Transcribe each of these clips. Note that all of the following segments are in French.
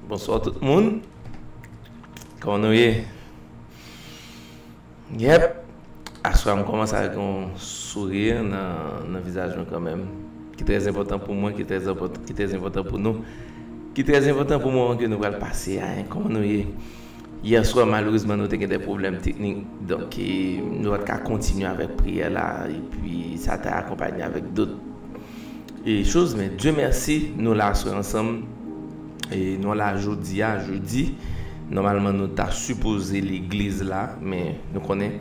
Bonsoir tout le monde. Comment nous est? Yep. À ce moment, commence avec un sourire dans le visage quand même. Qui est très important pour moi, qui est très important pour nous. Qui est très important pour moi que nous allons passer. Comment nous est? Hier soir, malheureusement, nous avons des problèmes techniques. Donc, nous allons continuer avec prière là. Et puis, ça t'a accompagné avec d'autres choses. Mais Dieu merci, nous là ensemble. Et nous là jeudi. Normalement, nous avons supposé l'église là. Mais nous connaissons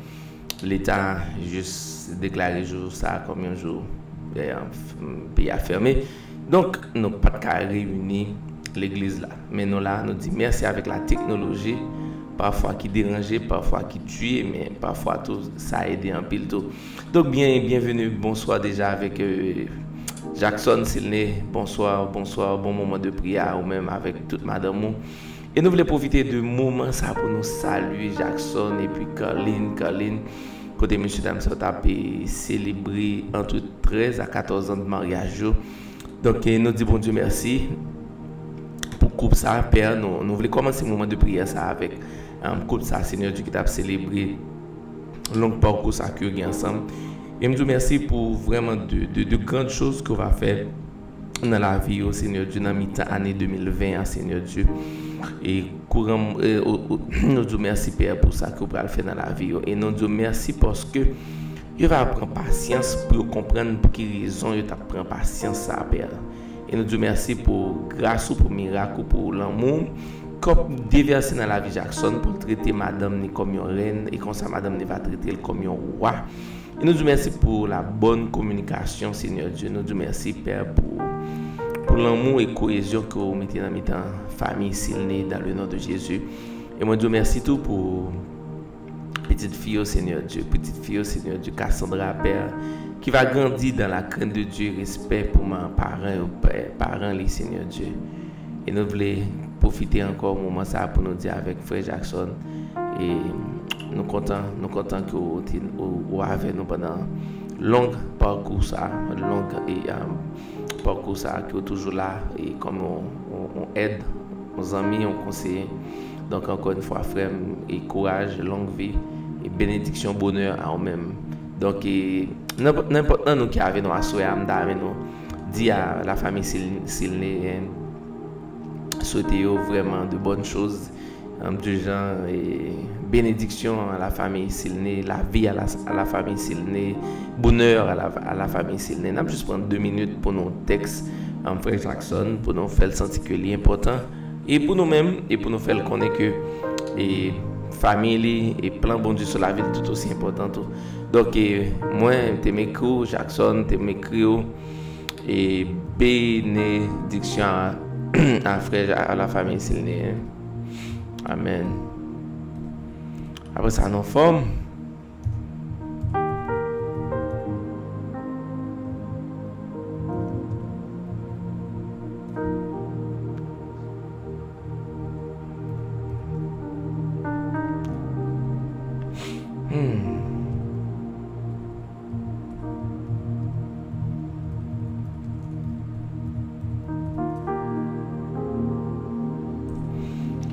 l'État juste déclaré jour ça comme un jour. Pays à fermer. Donc, nous n'avons pas de cas réunis l'église là. Mais nous là, nous disons merci avec la technologie. Parfois qui dérangeait, parfois qui tuait, mais parfois tout ça a aidé un pile tout. Donc bienvenue, bonsoir déjà avec Jackson Silné, bonsoir, bon moment de prière ou même avec toute madame. Et nous voulons profiter de moment ça pour nous saluer Jackson et puis Caroline, côté monsieur dame ça tapé célébrer entre 13 à 14 ans de mariage. Donc nous disons bon Dieu merci pour coupe ça, Père, nous voulons commencer le moment de prière ça avec coupe ça, Seigneur Dieu qui t'a célébré long parcours ça que nous ensemble. Et nous merci pour vraiment de grandes choses qu'on va faire dans la vie au Seigneur Dieu dans mi-temps année 2020 Seigneur Dieu. Et courant nous disons merci Père pour ça que vous allez faire dans la vie et nous disons merci parce que il va prendre patience pour comprendre pour quelle raison il t'a prendre patience ça Père. Et nous disons merci pour grâce ou pour miracle ou pour l'amour comme déversé dans la vie Jackson pour traiter madame comme une reine et comme ça madame va traiter comme un roi. Et nous disons merci pour la bonne communication Seigneur Dieu. Nous disons merci Père pour l'amour et cohésion que vous mettez dans notre famille Silné dans le nom de Jésus. Et moi je dis merci tout pour petite fille au Seigneur Dieu, Cassandra Père qui va grandir dans la crainte de Dieu, respect pour mes parents les Seigneur Dieu. Et nous voulons profiter encore au moment ça pour nous dire avec frère Jackson et nous comptons que vous avez nous pendant long parcours ça, parcours ça qui est toujours là et comme on aide nos amis, on conseille. Donc encore une fois frère et courage, longue vie et bénédiction, bonheur à vous-même. Donc n'importe nous qui avait nous assoyer nous dit à la famille Silné souhaiter vraiment de bonnes choses du genre et bénédiction à la famille Silné, la vie à la famille Silné, bonheur à la famille Silné. Nous allons juste prendre 2 minutes pour nos textes frère Jackson pour nous faire sentir que c'est important et pour nous-mêmes et pour nous faire connaître que et famille et plan bon Dieu sur la ville tout aussi important tout. Donc moi tu m'écris Jackson, tu m'écris et bénédiction à frère à la famille Silné. Amen. Après ça nous forme.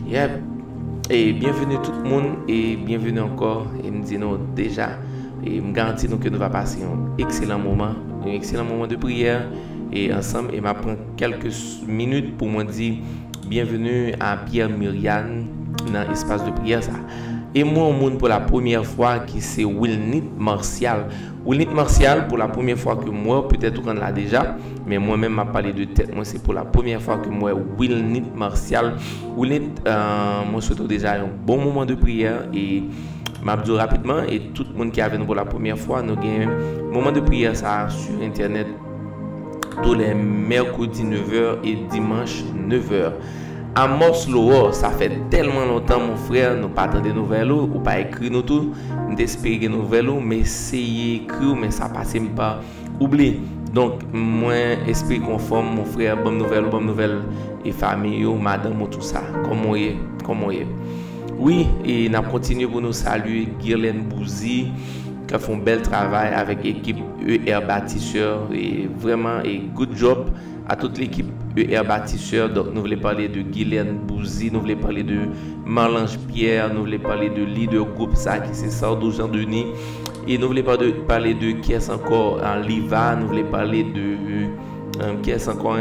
Yep. Et bienvenue tout le monde et bienvenue encore et nous disons déjà et me garantis que nous va passer un excellent moment de prière et ensemble et m'apprend quelques minutes pour me dire bienvenue à Pierre Myriane dans l'espace de prière ça. Et moi au monde pour la première fois qui c'est Wilnit Martial pour la première fois que moi peut-être qu'on l'a déjà mais moi-même m'a parlé de tête moi c'est pour la première fois que moi Wilnit Martial moi souhaite déjà un bon moment de prière et m'a dit rapidement et tout le monde qui est avec nous pour la première fois nous gagnons un moment de prière ça sur internet tous les mercredis 9h et dimanche 9h. Amos Loa, ça fait tellement longtemps mon frère, nous pas attendre des nouvelles ou pas écrire nous tout, nous espérer des nouvelles mais essayer écrire mais ça passe pas oublier. Donc moi esprit conforme mon frère, bonne nouvelle et famille madame tout ça. Comment est? Oui, et nous continuons pour nous saluer Guylaine Bouzy qui font un bel travail avec l'équipe ER Bâtisseur et vraiment et good job à toute l'équipe ER Bâtisseur. Donc, nous voulons parler de Guylaine Bouzy, nous voulons parler de Marlange Pierre, nous voulons parler de leader groupe ça qui c'est Sardou Jean-Denis. Et nous voulons parler de qui est encore en Liva, nous voulons parler de qui est encore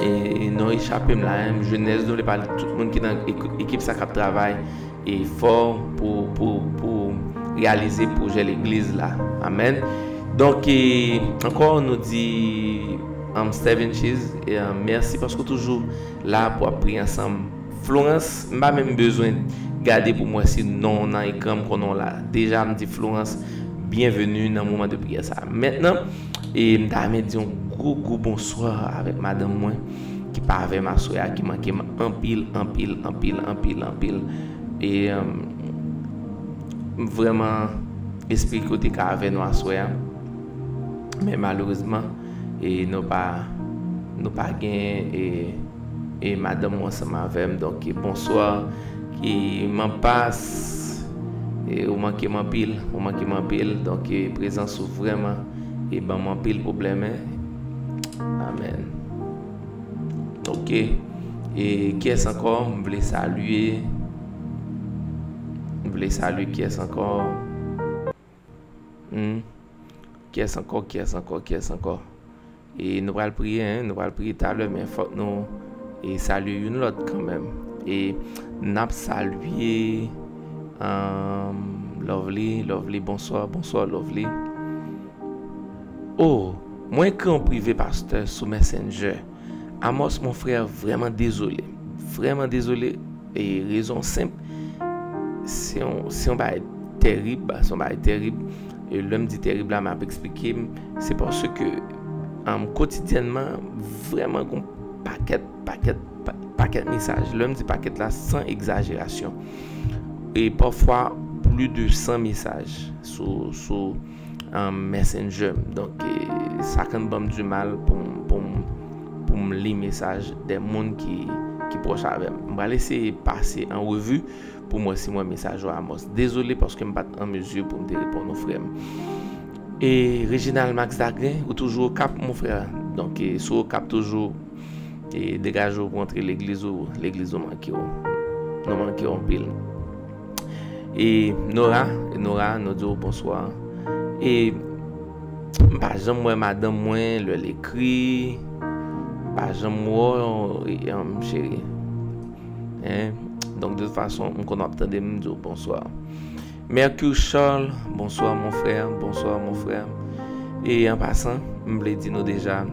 et nous échappons là, jeunesse, nous voulons parler de tout le monde qui est dans l'équipe ça qui travaille et fort pour réaliser le projet l'église là. Amen. Donc, encore, on nous dit Steven Cheese, et merci parce que toujours là pour prier ensemble. Florence, je n'ai pas même besoin de garder pour moi si non, on a écran qu'on a là. Déjà, je me dis Florence, bienvenue dans le moment de prière. Ça. Maintenant, je me dis un gros bonsoir avec madame moi qui part avec ma soeur qui manquait en pile. Et vraiment, esprit côté avec nous à soeur. Mais malheureusement, nous pas gagné et madame moi ça m'avait donc bonsoir qui m'en passe et on manque m'en pile donc présence vraiment et ben m'en pile problème. Amen. OK. Et qui est encore, je voulais saluer qui est encore qui est encore. Et nous allons prier, tout à l'heure, mais il faut que nous saluer une autre quand même. Et nous allons saluer Lovely, bonsoir Lovely. Oh, moi écrit en privé pasteur sur Messenger. Amos, mon frère, vraiment désolé. Et raison simple, c'est un bail terrible, Et l'homme dit terrible, m'a expliqué, c'est parce que quotidiennement, vraiment, un paquet de messages. L'homme dit paquet là sans exagération. Et parfois, plus de 100 messages sur Messenger. Donc, ça quand même du mal pour me lire les messages des gens qui proches avec moi. Je vais laisser passer en revue pour moi si moi message à Amos. Désolé parce que je ne suis pas en mesure pour me répondre aux frères. Et Réginald Max Dagrin, ou toujours au cap mon frère. Donc sur au cap toujours et dégage pour entrer l'église ou manqué en pile. Et Nora nous dit bonsoir. Et par exemple moi madame moi l'écrit par exemple moi chérie. Donc de toute façon, on connaît attendre me dire bonsoir. Mercure Charles, bonsoir mon frère. Et en passant, je voulais dire nous déjà,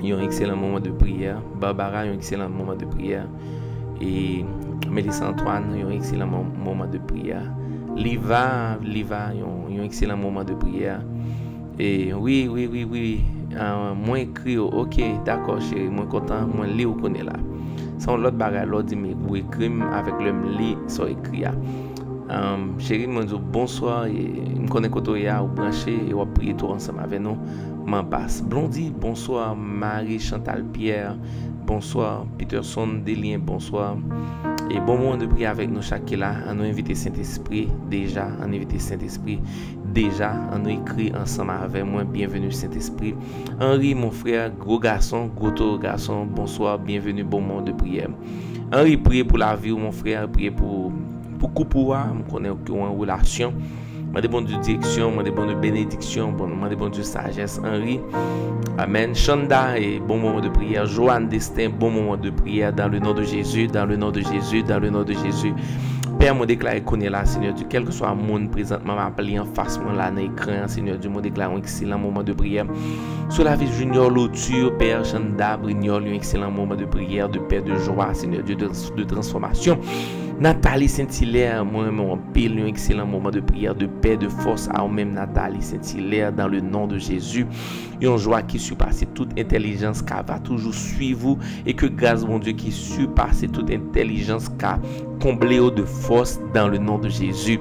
il y a un excellent moment de prière. Barbara, il y a un excellent moment de prière. Et Mélissa Antoine, il y a un excellent moment de prière. Liva, il y a un excellent moment de prière. Et oui. Moi écrit, ok, d'accord chérie, moi content, moi lis ou connais là. Sans l'autre bagarre, l'autre dit, mais vous écrivez avec le lit, ça écrit. Chérie, moi dis bonsoir, et je me connais quand vous branché, et vous priez tout ensemble avec nous. M'en passe. Blondie, bonsoir. Marie Chantal Pierre, bonsoir. Peterson Delien, bonsoir. Et bon moment de prier avec nous chaque là. On nous invite Saint-Esprit déjà. On nous écrit ensemble avec moi. Bienvenue Saint-Esprit. Henri, mon frère, gros garçon, bonsoir, bienvenue, bon moment de prière. Henri, priez pour la vie, mon frère, priez pour Coupoua, je connais en relation. Je demande de direction, je demande de bénédiction, je demande de sagesse. Henri, amen. Chanda, et bon moment de prière. Joanne Destin, bon moment de prière dans le nom de Jésus, dans le nom de Jésus. Père, moi déclare qu'on est là, Seigneur Dieu, quel que soit le monde présentement, m'appeler en face, moi là, dans l'écran, Seigneur Dieu, moi déclare un excellent moment de prière. Sur la vie Junior Loture, Père Chanda, Brignol, un excellent moment de prière, de paix, de joie, Seigneur Dieu, de transformation. Nathalie Saint-Hilaire, moi-même, pile un excellent moment de prière, de paix, de force à même Nathalie Saint-Hilaire, dans le nom de Jésus. Une joie qui surpasse toute intelligence, qui va toujours suivre vous, et que grâce, mon Dieu, qui surpasse toute intelligence, qui comblé de force dans le nom de Jésus.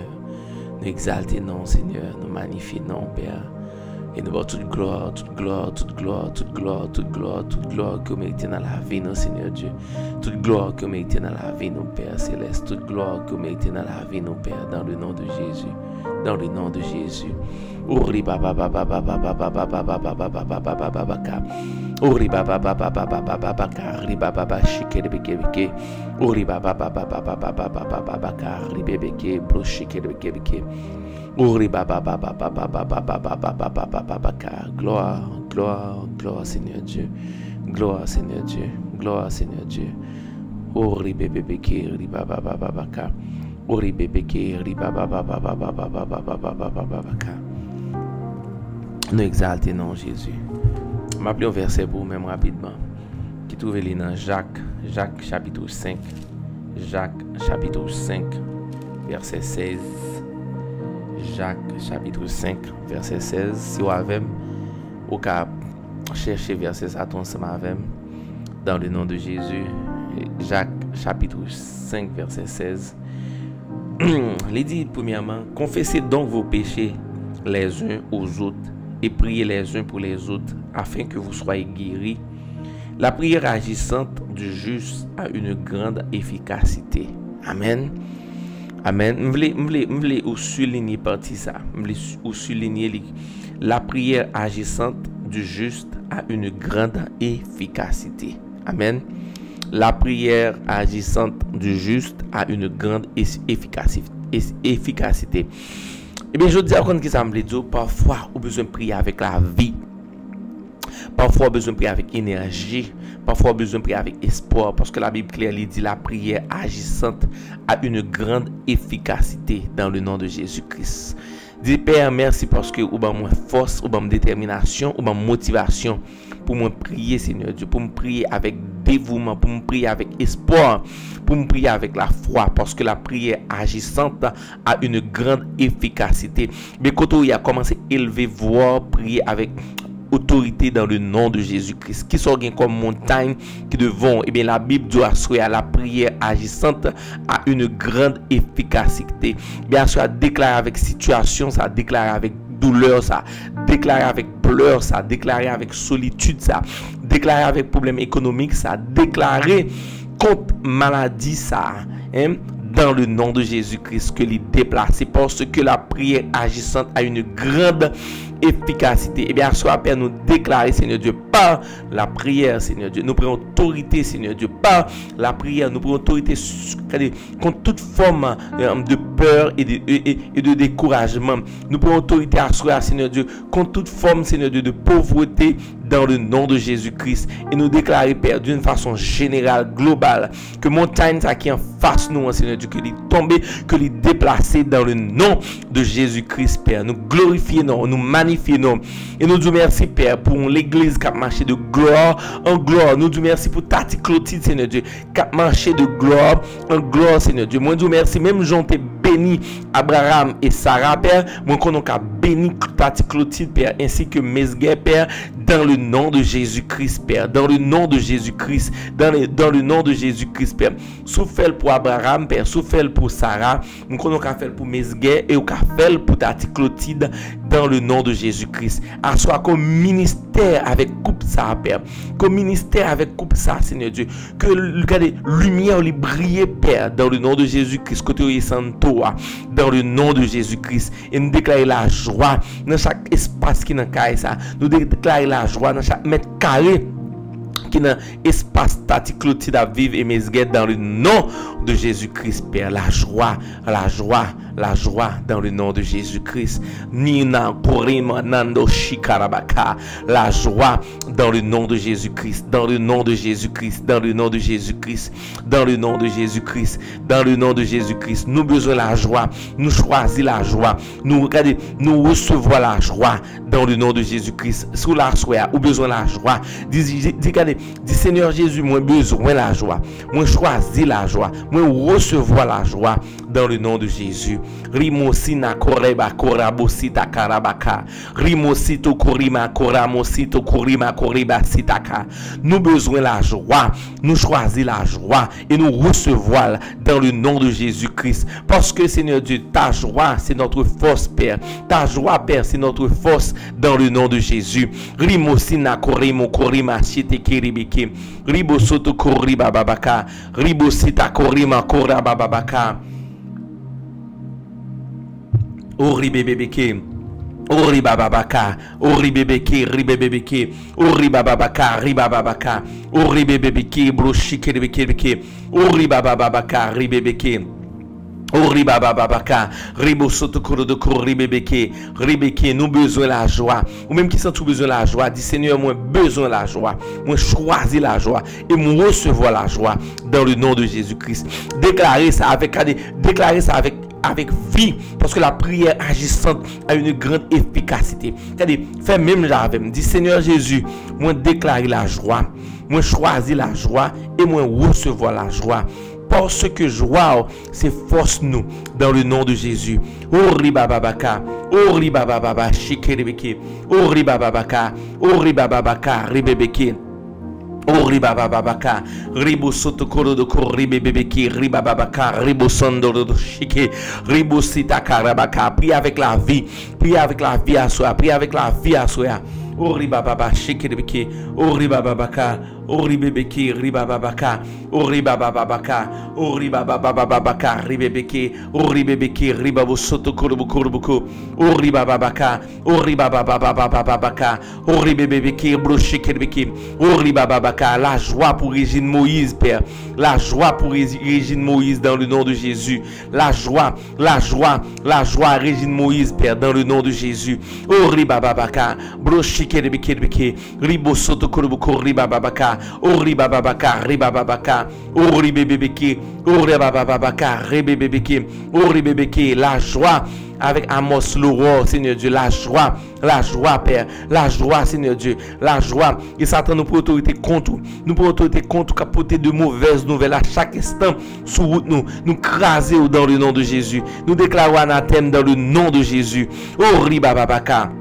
Seigneur. Nous exaltons, Seigneur. Nous magnifions, Père. Et nous avons toute gloire, toute gloire, toute gloire, toute gloire, toute gloire, toute gloire que vous méritez dans la vie, non, Seigneur Dieu. Toute gloire que vous méritez dans la vie, non, Père Céleste. Toute gloire que vous méritez dans la vie, non, Père, dans le nom de Jésus. Dans le nom de Jésus. Ori baba baba baba baba baba baba baba baba baba baka. Ori baba baba baba baba baka. Ri baba baba shike de beke beke. Ori baba baba baba baba baba baka. Ri bebeke bro shike de beke beke. Ori baba baba baba baba baba baba baka. Gloire, gloire, gloire Seigneur Dieu. Gloire Seigneur Dieu. Gloire Seigneur Dieu. Ori bebeke riba baba babaka. Ori bebeke riba baba baba baba baba babaka. Nous exaltons non Jésus. M'appeler un verset pour même rapidement. Qui trouve les dans Jacques chapitre 5. Jacques chapitre 5 verset 16. Jacques chapitre 5 verset 16. Si vous avez au cas chercher verset ça ensemble avec dans le nom de Jésus. Jacques chapitre 5 verset 16. Il dit premièrement, confessez donc vos péchés les uns aux autres et priez les uns pour les autres afin que vous soyez guéris. La prière agissante du juste a une grande efficacité. Amen. Amen. Je voulais souligner partie ça. Je voulais souligner la prière agissante du juste a une grande efficacité. Amen. La prière agissante du juste a une grande efficacité. Eh bien, je dis à qui ça me dit, parfois, on a besoin de prier avec la vie. Parfois, on a besoin de prier avec énergie. Parfois, on a besoin de prier avec espoir. Parce que la Bible clairement dit la prière agissante a une grande efficacité dans le nom de Jésus-Christ. Dis Père, merci parce que vous avez moins force, vous avez détermination, vous avez motivation pour me prier, Seigneur Dieu, pour me prier avec dévouement, pour me prier avec espoir, pour me prier avec la foi, parce que la prière agissante a une grande efficacité. Mais quand on a commencé à élever, voir, prier avec autorité dans le nom de Jésus-Christ, qui sont comme montagne qui devant, et bien la Bible doit assurer à la prière agissante à une grande efficacité. Bien sûr, déclarer avec situation, ça déclarer avec douleur, ça déclarer avec pleurs, ça déclarer avec solitude, ça déclarer avec problème économique, ça déclarer contre maladie, ça, hein? Dans le nom de Jésus-Christ, que les déplacer parce que la prière agissante a une grande efficacité. Et bien, soit Père, nous déclarer, Seigneur Dieu, par la prière, Seigneur Dieu, nous prenons autorité, Seigneur Dieu, par la prière, nous prenons autorité contre toute forme de peur et de découragement. Nous prenons autorité à soi, Seigneur Dieu, contre toute forme, Seigneur Dieu, de pauvreté dans le nom de Jésus-Christ. Et nous déclarer, Père, d'une façon générale, globale, que montagne qui en face nous, Seigneur Dieu, que les tomber, que les déplacer dans le nom de Jésus-Christ, Père. Nous glorifions, nous magnifions et nous disons merci, Père, pour l'église qui a marché de gloire en gloire. Nous disons merci pour Tati Clotilde, Seigneur Dieu, qui a marché de gloire en gloire, Seigneur Dieu. Moi, je dis merci, même Jean t'es béni Abraham et Sarah, Père. Moi, qu'on a béni Tati Clotilde, Père, ainsi que Mesguet, Père, dans le nom de Jésus-Christ, Père, dans le nom de Jésus-Christ, dans le nom de Jésus-Christ, Père. Souffle pour Abraham, Père, souffle pour Sarah, nous qu'on a fait pour Mesguet et on a fait pour Tati Clotilde, dans le nom de Jésus-Christ. Assois comme ministère avec coupe ça, Père, comme ministère avec coupe ça, Seigneur Dieu, que regardez lumière lui brille, Père, dans le nom de Jésus-Christ, côté santo, dans le nom de Jésus-Christ, et nous déclarer la joie dans chaque espace qui n'a qu'à ça, nous déclarer la joie dans chaque mètre carré qui dans espace Tati Clotilde à vivre et Mesguet dans le nom de Jésus-Christ, Père. La joie, la joie, la joie dans le nom de Jésus-Christ. Nina Korima Nando Shikarabaka. La joie dans le nom de Jésus-Christ, dans le nom de Jésus-Christ, dans le nom de Jésus-Christ, dans le nom de Jésus-Christ, dans le nom de Jésus-Christ. Nous besoin la joie, nous choisir la joie, nous regardez, nous recevons la joie dans le nom de Jésus-Christ. Sous la soie, ou besoin la joie. Dis Seigneur Jésus, moi besoin la joie, moi choisis la joie, moi recevoir la joie dans le nom de Jésus. Rimosina koreba korabosita karabaka. Rimosito korima koramosito korima koreba sitaka. Nous besoin la joie, nous choisir la joie et nous recevoir dans le nom de Jésus-Christ. Parce que Seigneur Dieu, ta joie c'est notre force, Père. Ta joie, Père, c'est notre force dans le nom de Jésus. Rimosina korimo korima shite kiribiki. Ribosoto koriba babaka. Ribosita korima koraba babaka. Ori bebeke, ori bababaka, ori bebeke, ribebeke, ori bababaka, ribababaka, ori bebeke, broshike bebeke, ori bababaka, ribebeke. Oh riba babaka, ribo soto koro de koro ribebeke, nous besoin la joie. Ou même qui sent tout besoin la joie, dit Seigneur, moi besoin la joie, moi choisis la joie et moi recevoir la joie dans le nom de Jésus-Christ. Déclarer ça avec vie, parce que la prière agissante a une grande efficacité. C'est-à-dire, fais même j'avais dit Seigneur Jésus, moi déclarer la joie, moi choisis la joie et moi recevoir la joie. Parce que joie, c'est force nous dans le nom de Jésus. Oh ribababaka, oh ribabababa, shikeribeke, oh ribababaka, oh ribababaka, ribebeke. Oh ribababaka, ribo sotokoro de koro ribebeke, ribababaka, ribo sondoro de shike, ribo sitakarabaka. Prie avec la vie à soi, prie avec la vie à soi. Oh ribababa, shikeribeke, oh ribababaka. Oribebeke ribababaka, oribababaka, oribabababaka, ribebeke, oribebeke, ribabo soto kurubukurubuku, oribababaka, oribababababaka, oribebeke, brochekerbeke, oribababaka, la joie pour Régine Moïse, Père, la joie pour Régine Moïse dans le nom de Jésus, la joie, Régine Moïse, Père, dans le nom de Jésus, oribababaka, brochekerbeke, ribo soto kurubuku, ribababaka. Oribababaka, ribababaka, oribebeke, oribababaka, ribebeke, oribebeke, la joie avec Amos Laurent, Seigneur Dieu, la joie, Père, la joie, Seigneur Dieu, la joie. Et Satan nous pour autorité contre capoter de mauvaises nouvelles à chaque instant sous route nous craser dans le nom de Jésus. Nous déclarons anathème dans le nom de Jésus. Oribababaka.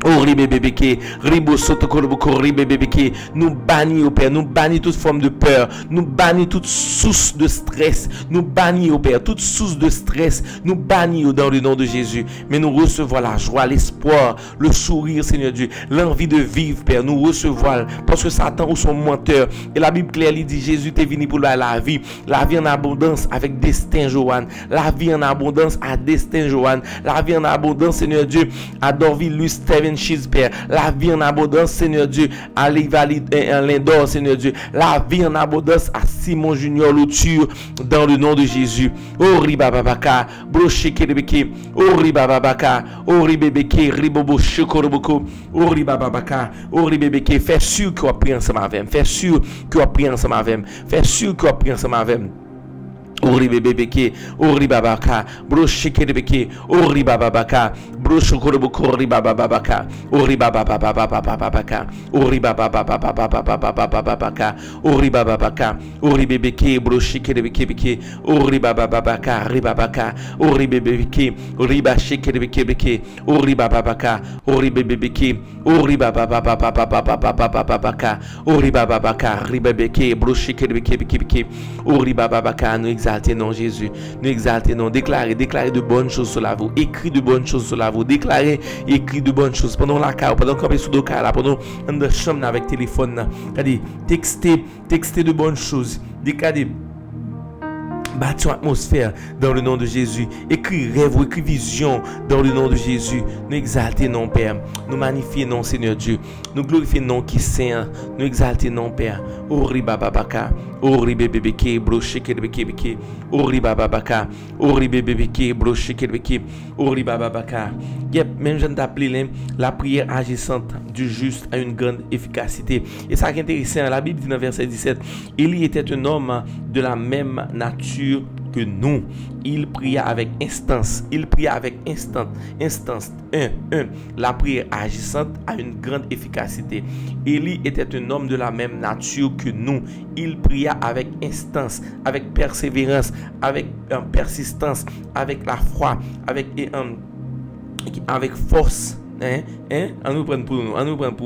Oh ribebeke, ribo sotokorobuko ribebeke, nous bannit au Père, nous bannit toute forme de peur, nous bannit toute source de stress, nous bannit au Père, toute source de stress, nous bannit dans le nom de Jésus. Mais nous recevons la joie, l'espoir, le sourire, Seigneur Dieu, l'envie de vivre, Père, nous recevons, parce que Satan ou son menteur, et la Bible claire dit, Jésus t'est venu pour la vie en abondance avec destin Joanne, la vie en abondance à destin Joanne, la vie en abondance, Seigneur Dieu, à Dorville, Steven Père, la vie en abondance, Seigneur Dieu, à Lindor, Seigneur Dieu, la vie en abondance à Simon Junior Louture, dans le nom de Jésus. Oh ribababaka, brochekerebeke, oh ribababaka, oh ribebeke, ribobo chokoroboko, oh ribababaka, oh ribebeke, fais sûr que tu as pris ensemble avec, fais sûr que tu as pris ensemble avec, fais sûr que tu as pris ensemble avec. Oribebeke, oribabaka, brochekerebeke, oribababaka, brochokoroboko, oribababaka, oribababababababaka, oribababababababababaka, oribababaka, oribebeke, brochekerebeke, oribabababaka, ribabaka, oribebeke, ribachekerebeke, oribababaka, oribebeke, oribababababababababaka, oribababaka, ribebeke, brochekerebeke, oribababaka, nous exaltons Jésus, nous exaltons, déclarer de bonnes choses sur la vous, écrit de bonnes choses sur la vous, déclarer, écrit de bonnes choses pendant la car, pendant qu'on est sous le car, pendant dans la chambre avec téléphone, texter de bonnes choses, déclarer bâtir atmosphère dans le nom de Jésus. Écris rêve, écris vision dans le nom de Jésus. Nous exaltons non Père. Nous magnifions non Seigneur Dieu. Nous glorifions non qui saint. Nous exaltons non Père. Ori bababaka. Ori bebeke broche kelbeke. Ori bababaka. Ori bebeke broche kelbeke. Ori bababaka. Yep, même je t'appelle la prière agissante du juste a une grande efficacité. Et ça qui est intéressant, la Bible dit dans verset 17, il était un homme de la même nature que nous. Il pria avec instance. Il pria avec instance. La prière agissante a une grande efficacité. Élie était un homme de la même nature que nous. Il pria avec instance, avec persévérance, avec persistance, avec la foi, avec force. On nous prend pour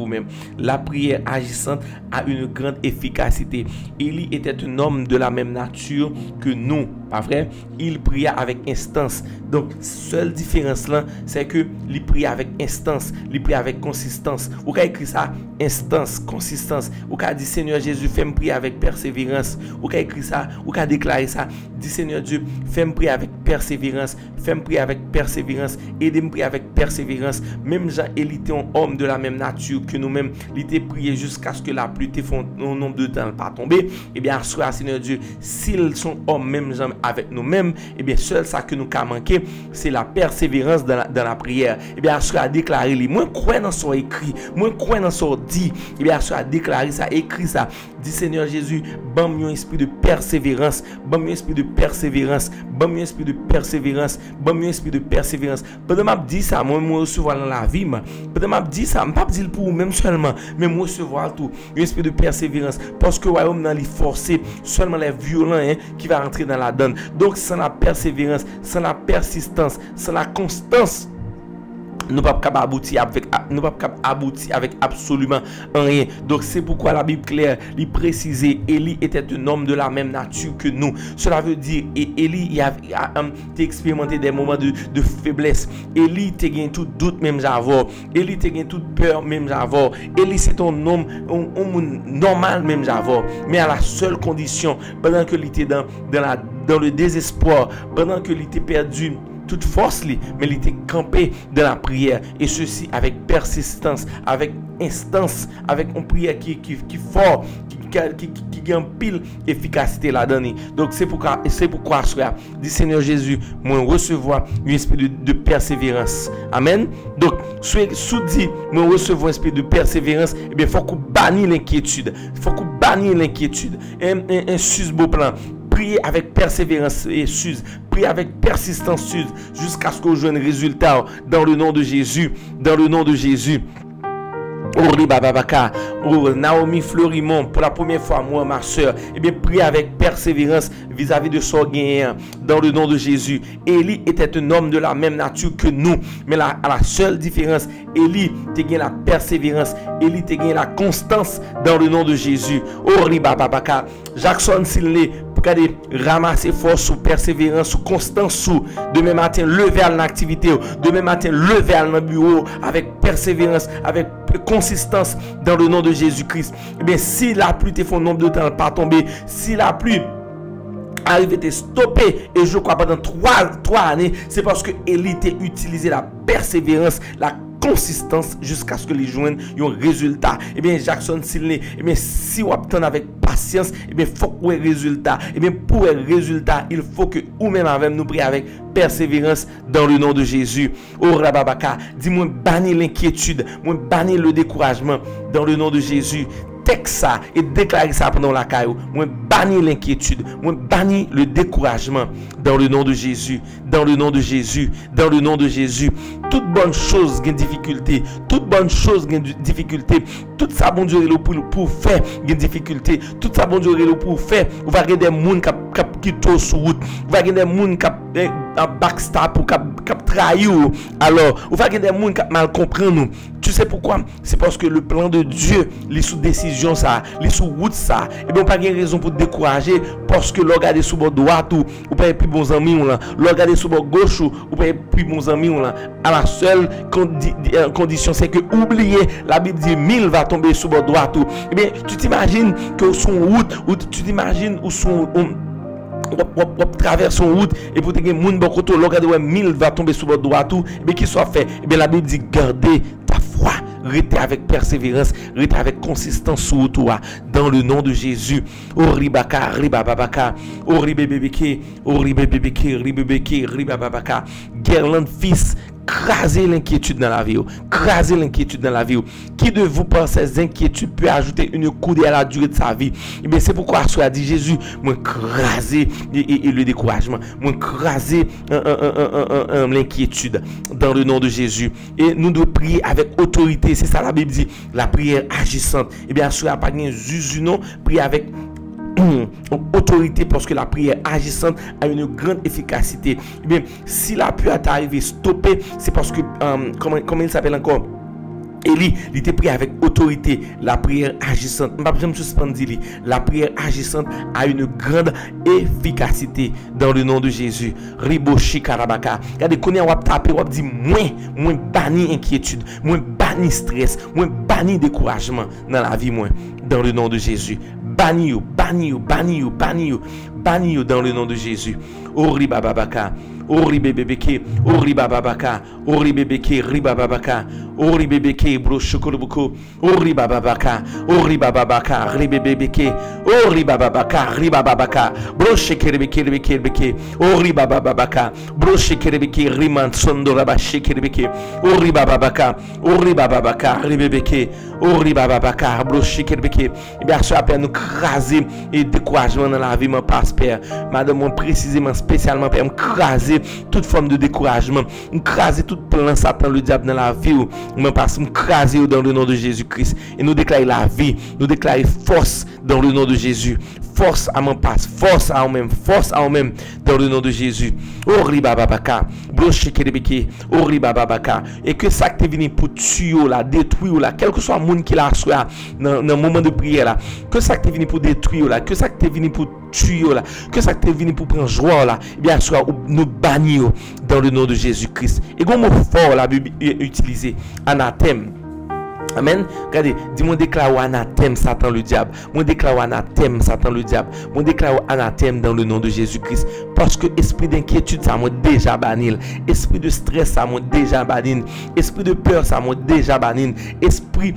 nous, La prière agissante a une grande efficacité. Élie était un homme de la même nature que nous, pas vrai? Il pria avec instance. Donc, seule différence là, c'est que il pria avec instance, il pria avec consistance. Ou qu'a écrit ça, instance, consistance. Ou qu'a dit Seigneur Jésus, fais-moi prier avec persévérance. Ou qu'a écrit ça, ou qu'a déclaré ça, dit Seigneur Dieu, fais-moi prier avec persévérance, fais-moi prier avec persévérance, aidez-moi prier avec persévérance. Même Jean Élie était un homme de la même nature que nous-mêmes, il était prié jusqu'à ce que la pluie te font un nombre de temps pas tomber. Et bien, soit Seigneur Dieu, s'ils sont hommes, même Jean avec nous-mêmes, et bien seul ça que nous avons manqué, c'est la persévérance dans la prière. Et bien Assoir a déclaré, moi crois dans son écrit, moi crois dans son dit, et bien Assoir a déclaré ça, écrit ça, dit Seigneur Jésus, bon un esprit de persévérance, bon un esprit de persévérance, bon un esprit de persévérance, bon un esprit de persévérance. Pendant m'a dit ça, moi recevoir dans la vie, pendant m'a dit ça, pas dire pour même seulement, mais moi recevoir tout, un esprit de persévérance, parce que le royaume dans les forcés, seulement les violents qui va rentrer dans la donne. Donc sans la persévérance, sans la persistance, sans la constance, nous ne pouvons pas aboutir avec absolument rien. Donc c'est pourquoi la Bible claire, il précisait, Élie était un homme de la même nature que nous. Cela veut dire, Élie a expérimenté des moments de faiblesse. Élie a gagné tout doute même j'avais. Élie a gagné toute peur même j'avais. Élie c'est un homme normal même j'avais. Mais à la seule condition, pendant que il était dans le désespoir, pendant que il était perdu toute force, mais il était campé dans la prière, et ceci avec persistance, avec instance, avec une prière qui est fort, qui a une pile efficacité là-dedans. Donc c'est pourquoi dit Seigneur Jésus, moi recevoir un esprit de persévérance. Amen. Donc sous-dit, moi recevoir un esprit de persévérance, et bien il faut qu'on bannisse l'inquiétude. Il faut qu'on bannisse l'inquiétude. Un sus-beau plan. Priez avec persévérance et Suze. Priez avec persistance Suze. Jusqu'à ce qu'on joue un résultat dans le nom de Jésus. Dans le nom de Jésus. Naomi Fleurimont, pour la première fois, moi, ma soeur, eh bien, priez avec persévérance vis-à-vis de son gain dans le nom de Jésus. Élie était un homme de la même nature que nous, mais à la seule différence, Élie te gagne la persévérance, Élie te gagne la constance dans le nom de Jésus. Jackson Silney, pour ramasser force sous persévérance, sous constance, sous demain matin, lever à l'activité, demain matin, lever à le bureau avec persévérance, avec consistance dans le nom de Jésus-Christ. Eh bien, si la pluie te fait un nombre de temps pas tomber, si la pluie arrive à stopper, et je crois pendant 3 années, c'est parce que Élie a utilisé la persévérance, la consistance jusqu'à ce que les joignent un résultat. Et bien Jackson Silney, et bien si on attend avec patience, et bien faut qu'on ait résultat. Et bien pour un résultat, il faut que ou même avec nous prier avec persévérance dans le nom de Jésus. Oh Rababaka, dis-moi bannir l'inquiétude, moi bannir le découragement dans le nom de Jésus. Ça et déclarer ça pendant la caillou. Moi bannir l'inquiétude, moi bannir le découragement dans le nom de Jésus, dans le nom de Jésus, dans le nom de Jésus. Toute bonne chose gagne difficulté, toute bonne chose gagne difficulté, tout ça bon Dieu pour faire gagne difficulté, tout ça bon Dieu pour faire. On va regarder des monde qui quitte sur route, on va regarder des monde qui backstab pour qui trahir. Alors, on va regarder des monde qui mal comprendre. Tu sais pourquoi? C'est parce que le plan de Dieu, les sous décision ça, les sous route ça, et bien pas de raison pour te décourager parce que regarder sous bord droit ou pas plus bons amis ou là, regarder sous bord gauche ou pas plus bons amis ou là. À la seule condition c'est que oublier la Bible dit 1000 va tomber sous bord droit tout. Et bien tu t'imagines que son route ou tu t'imagines où son traverse son route et pour te gagner moun bon côté regarder 1000 va tomber sous bord droit tout, et bien qu'il soit fait. Et bien la Bible dit gardez ta foi. Restez avec persévérance, restez avec consistance sur toi dans le nom de Jésus. Oribaka, ribababaka, oribebeke, oribebeke, ribebeke, ribababaka. Guerlain fils, crasez l'inquiétude dans la vie. Crasez l'inquiétude dans la vie. Qui de vous par ces inquiétudes peut ajouter une coudée à la durée de sa vie? Et bien c'est pourquoi Assoir a dit Jésus, moi craser et le découragement, moi craser l'inquiétude dans le nom de Jésus. Et nous devons prier avec autorité. C'est ça la Bible dit, la prière agissante. Et bien Assoir a pas gagné non, prier avec autorité parce que la prière agissante a une grande efficacité. Et bien si la pluie est arrivée stopper, c'est parce que comment il s'appelle encore? Élie, il était prié avec autorité. La prière agissante, la prière agissante a une grande efficacité dans le nom de Jésus. Riboshi Karabaka. Regardez, quand on va taper, on va dire moins banni inquiétude, moins banni stress, moins banni découragement dans la vie, moins dans le nom de Jésus. Banni banni dans le nom de Jésus. Ori bababaka, ori bebeke, ori bababaka, ori bebeke, ribababaka, ori bebeke, bro chokolobuko, ori bababaka, ribebeke, ori bababaka, ribababaka, bro shekerebeke, ori bababaka, bro shekerebeke, riman sondoraba shekerebeke, ori bababaka, ribebeke, ori bababaka, bro shekerebeke. Bien sûr, après nous craser et découragement dans la vie, mon passe, Père. Madame, précisément, spécialement, Père, craser toute forme de découragement, craser tout plan Satan, le diable dans la vie, mon passe, craser dans le nom de Jésus-Christ. Et nous déclarer la vie, nous déclarer force dans le nom de Jésus. Force à mon passe, force à eux-mêmes, dans le nom de Jésus. Ori bababaka, bloché kerebeke, ori bababaka. Et que ça qui est venu pour tuer là, détruire là, quel que soit le monde qui l'a soit dans le moment de prière là, que ça qui est venu pour détruire là, que ça qui est venu pour tuer là, que ça qui est venu pour prendre joie là, bien soit nous bannir dans le nom de Jésus-Christ. Et comme mot fort la Bible utilisé, anathème. Amen. Regardez, dis-moi déclare anathème Satan le diable. Moi déclare anathème Satan le diable. Moi déclare anathème dans le nom de Jésus-Christ. Parce que esprit d'inquiétude ça m'a déjà banni. Esprit de stress ça m'a déjà banni. Esprit de peur ça m'a déjà banni. Esprit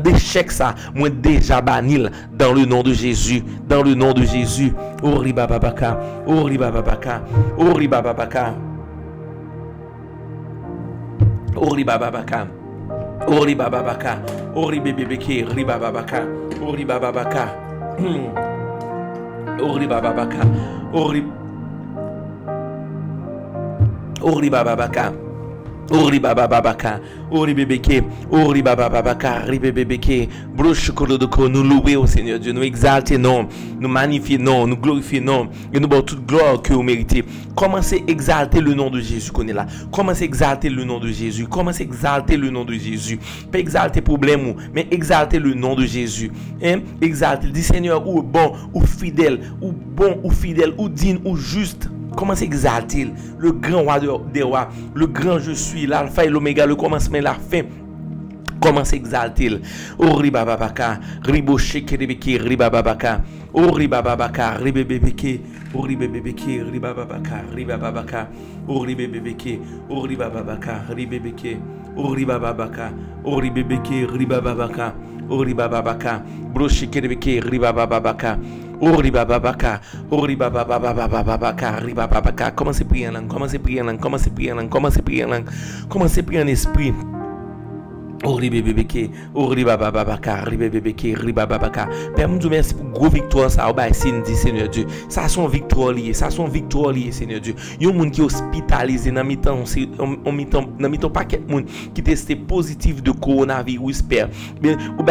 d'échec ça m'a déjà banni dans le nom de Jésus. Dans le nom de Jésus. Ori bababaka. Ori bababaka. Ori bababaka. Ori bababaka. Ori bababaka, ori bebeke, riba babaka, ori bababaka, ori bababaka, ori bababaka, ori bababaka, ori bebeke, ori bababaka, ribe bebeke, broche kolodoko, nous louer au Seigneur Dieu, nous exalter non, nous magnifier non, nous glorifier non, et nous avoir toute gloire que vous méritez. Commencez à exalter le nom de Jésus qu'on est là. Commencez à exalter le nom de Jésus. Commencez à exalter le nom de Jésus. Pas exalter problème, mais exalter le nom de Jésus. Hein? Exalter. Dis Seigneur, ou bon, ou fidèle, ou bon, ou fidèle, ou digne, ou juste. Commencez à exalter le grand roi des rois, le grand je suis, l'alpha et l'oméga, le commencement et la fin. Commencez à exalter. Ori bababaka, ribo shekerebeke, ribababaka. Ori bababaka, ribebeke, ori bebeke, ribababaka, ribababaka, ori bebeke, ori bababaka, ribebeke, ori bababaka, ori bebeke, ribababaka, ori bababaka, broche kerebeke, ribababaka. Ori bababaka, ori babababababaka, ribababaka. Commencez à prier en langue, commencez à prier en langue, commencez à prier en langue, commencez à prier en langue, commencez à prier en esprit. Ori bebeke, ori bababaka, ribebeke, ribababaka. Père, nous merci pour gros victoire ça, bah dit Seigneur Dieu. Ça son victoire lié, ça son victoire lié Seigneur Dieu. Yon moun qui hospitalisé dans mi-temps, on mi-temps paquet moun qui testé positif de coronavirus Père. Bien ou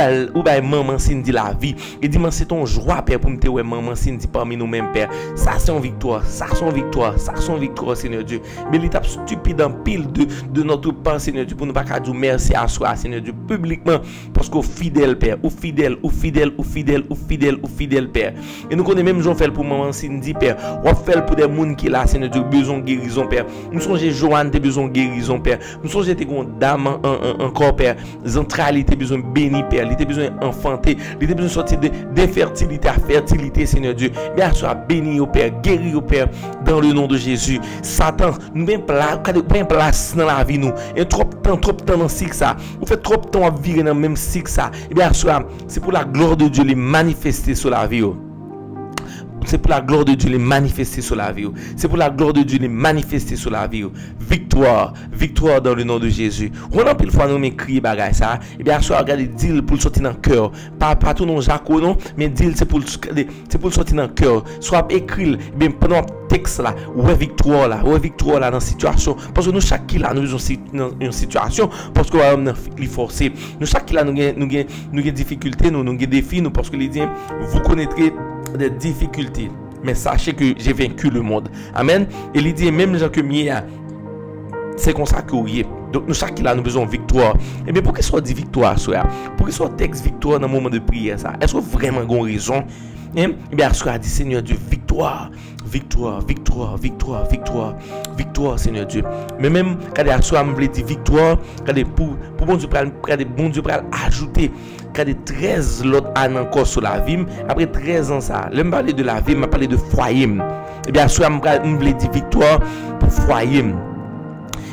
bah maman Cindy la vie. Et dis-moi c'est ton joie Père pour me te ouais maman Cindy parmi nous mêmes Père. Ça son victoire, ça son victoire, ça son victoire Seigneur Dieu. Mais l'étape stupide en pile de notre pain Seigneur Dieu pour nous pas dire merci à soi Seigneur Dieu publiquement parce qu'au fidèle Père, au fidèle Père. Et nous connaissons même Jean fait pour maman Cindy Père. On fait pour des gens qui là Seigneur Dieu besoin de guérison Père. Nous songez Joanne t'es besoin de guérison Père. Nous songez t'es une dame encore Père. Centralité besoin béni Père. Il était besoin enfanter. Il était besoin sortir d'infertilité à fertilité Seigneur Dieu. Bien soit béni au Père, guéri au Père dans le nom de Jésus. Satan nous même place dans la vie nous. Et trop de temps dans cycle ça. Vous faites trop de temps à vivre dans le même cycle ça. Et bien c'est pour la gloire de Dieu les manifester sur la vie. C'est pour la gloire de Dieu les manifester sur la vie. C'est pour la gloire de Dieu les manifester sur la vie. Victoire, victoire dans le nom de Jésus. On a pile fois nous m'écrit bagay ça. Et bien soit regardez deal pour le sortir dans le cœur. Pas tout non Jaco non, mais deal c'est pour le sortir dans le cœur. Soit écrit bien pendant texte là, ouais victoire là dans situation parce que nous chaque qui là nous dans une situation parce que on est forcé. Nous chaque qui là nous gain difficulté, nous gain défi nous parce que les dit vous connaîtrez des difficultés mais sachez que j'ai vaincu le monde. Amen. Et il dit même gens que mien c'est comme ça que oui. Donc nous chaque là nous besoin de victoire. Et bien pourquoi soit dit victoire soeur? Pourquoi soit texte victoire dans le moment de prière ça? Est-ce que vraiment une raison? Et bien, a dit, Seigneur Dieu, victoire, victoire, victoire, victoire, victoire, victoire, Seigneur Dieu. Mais même, quand Assoir me dit victoire, pour bon Dieu, bon Dieu, ajouter, quand 13 l'autre an encore sur la vie, après 13 ans, ça, là, je parle de la vie, je parle de foyer. Et bien, Assoir me dit victoire pour foyer.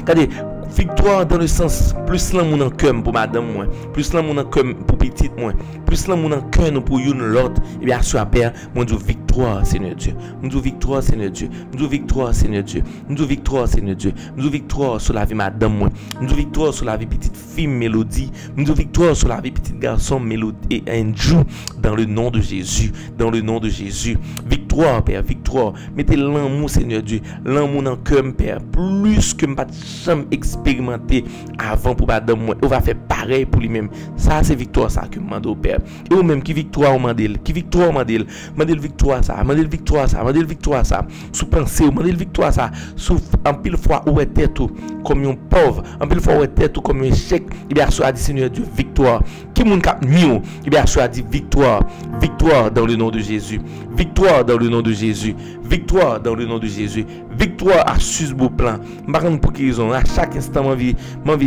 Regardez, victoire dans le sens plus là mon en cœur pour madame moi, plus là mon en cœur pour petite moi, plus là mon en cœur pour une l'autre. Et bien sur père, mon Dieu victoire Seigneur Dieu. Mon Dieu victoire Seigneur Dieu. Mon Dieu victoire Seigneur Dieu. Mon Dieu victoire Seigneur Dieu. Mon Dieu victoire sur la vie madame moi. Mon Dieu victoire sur la vie petite fille Mélodie. Mon Dieu victoire sur la vie petite garçon Mélodie et Andrew dans le nom de Jésus, dans le nom de Jésus. Victoire Père, victoire. Mettez l'amour Seigneur Dieu, l'amour dans cœur Père, plus que pas jamais expérimenté avant pour madame moi. On va faire pareil pour lui-même. Ça c'est victoire ça que demande au Père. Et ou même qui victoire au mandel, qui victoire au mandel, mandel victoire ça, mandel victoire ça, mandel victoire ça. Sous pensée ou mandel victoire ça, sous en pile fois où est tête comme un pauvre, en pile fois où est tête comme un échec. Et bien soit dit Seigneur Dieu victoire. Qui moun cap mieux, et bien soit dit victoire, victoire dans le nom de Jésus. Victoire dans le nom de Jésus. Victoire dans le nom de Jésus. Victoire à Suze Beauplan. Par contre, pour qu'ils ont à chaque instant, m'envie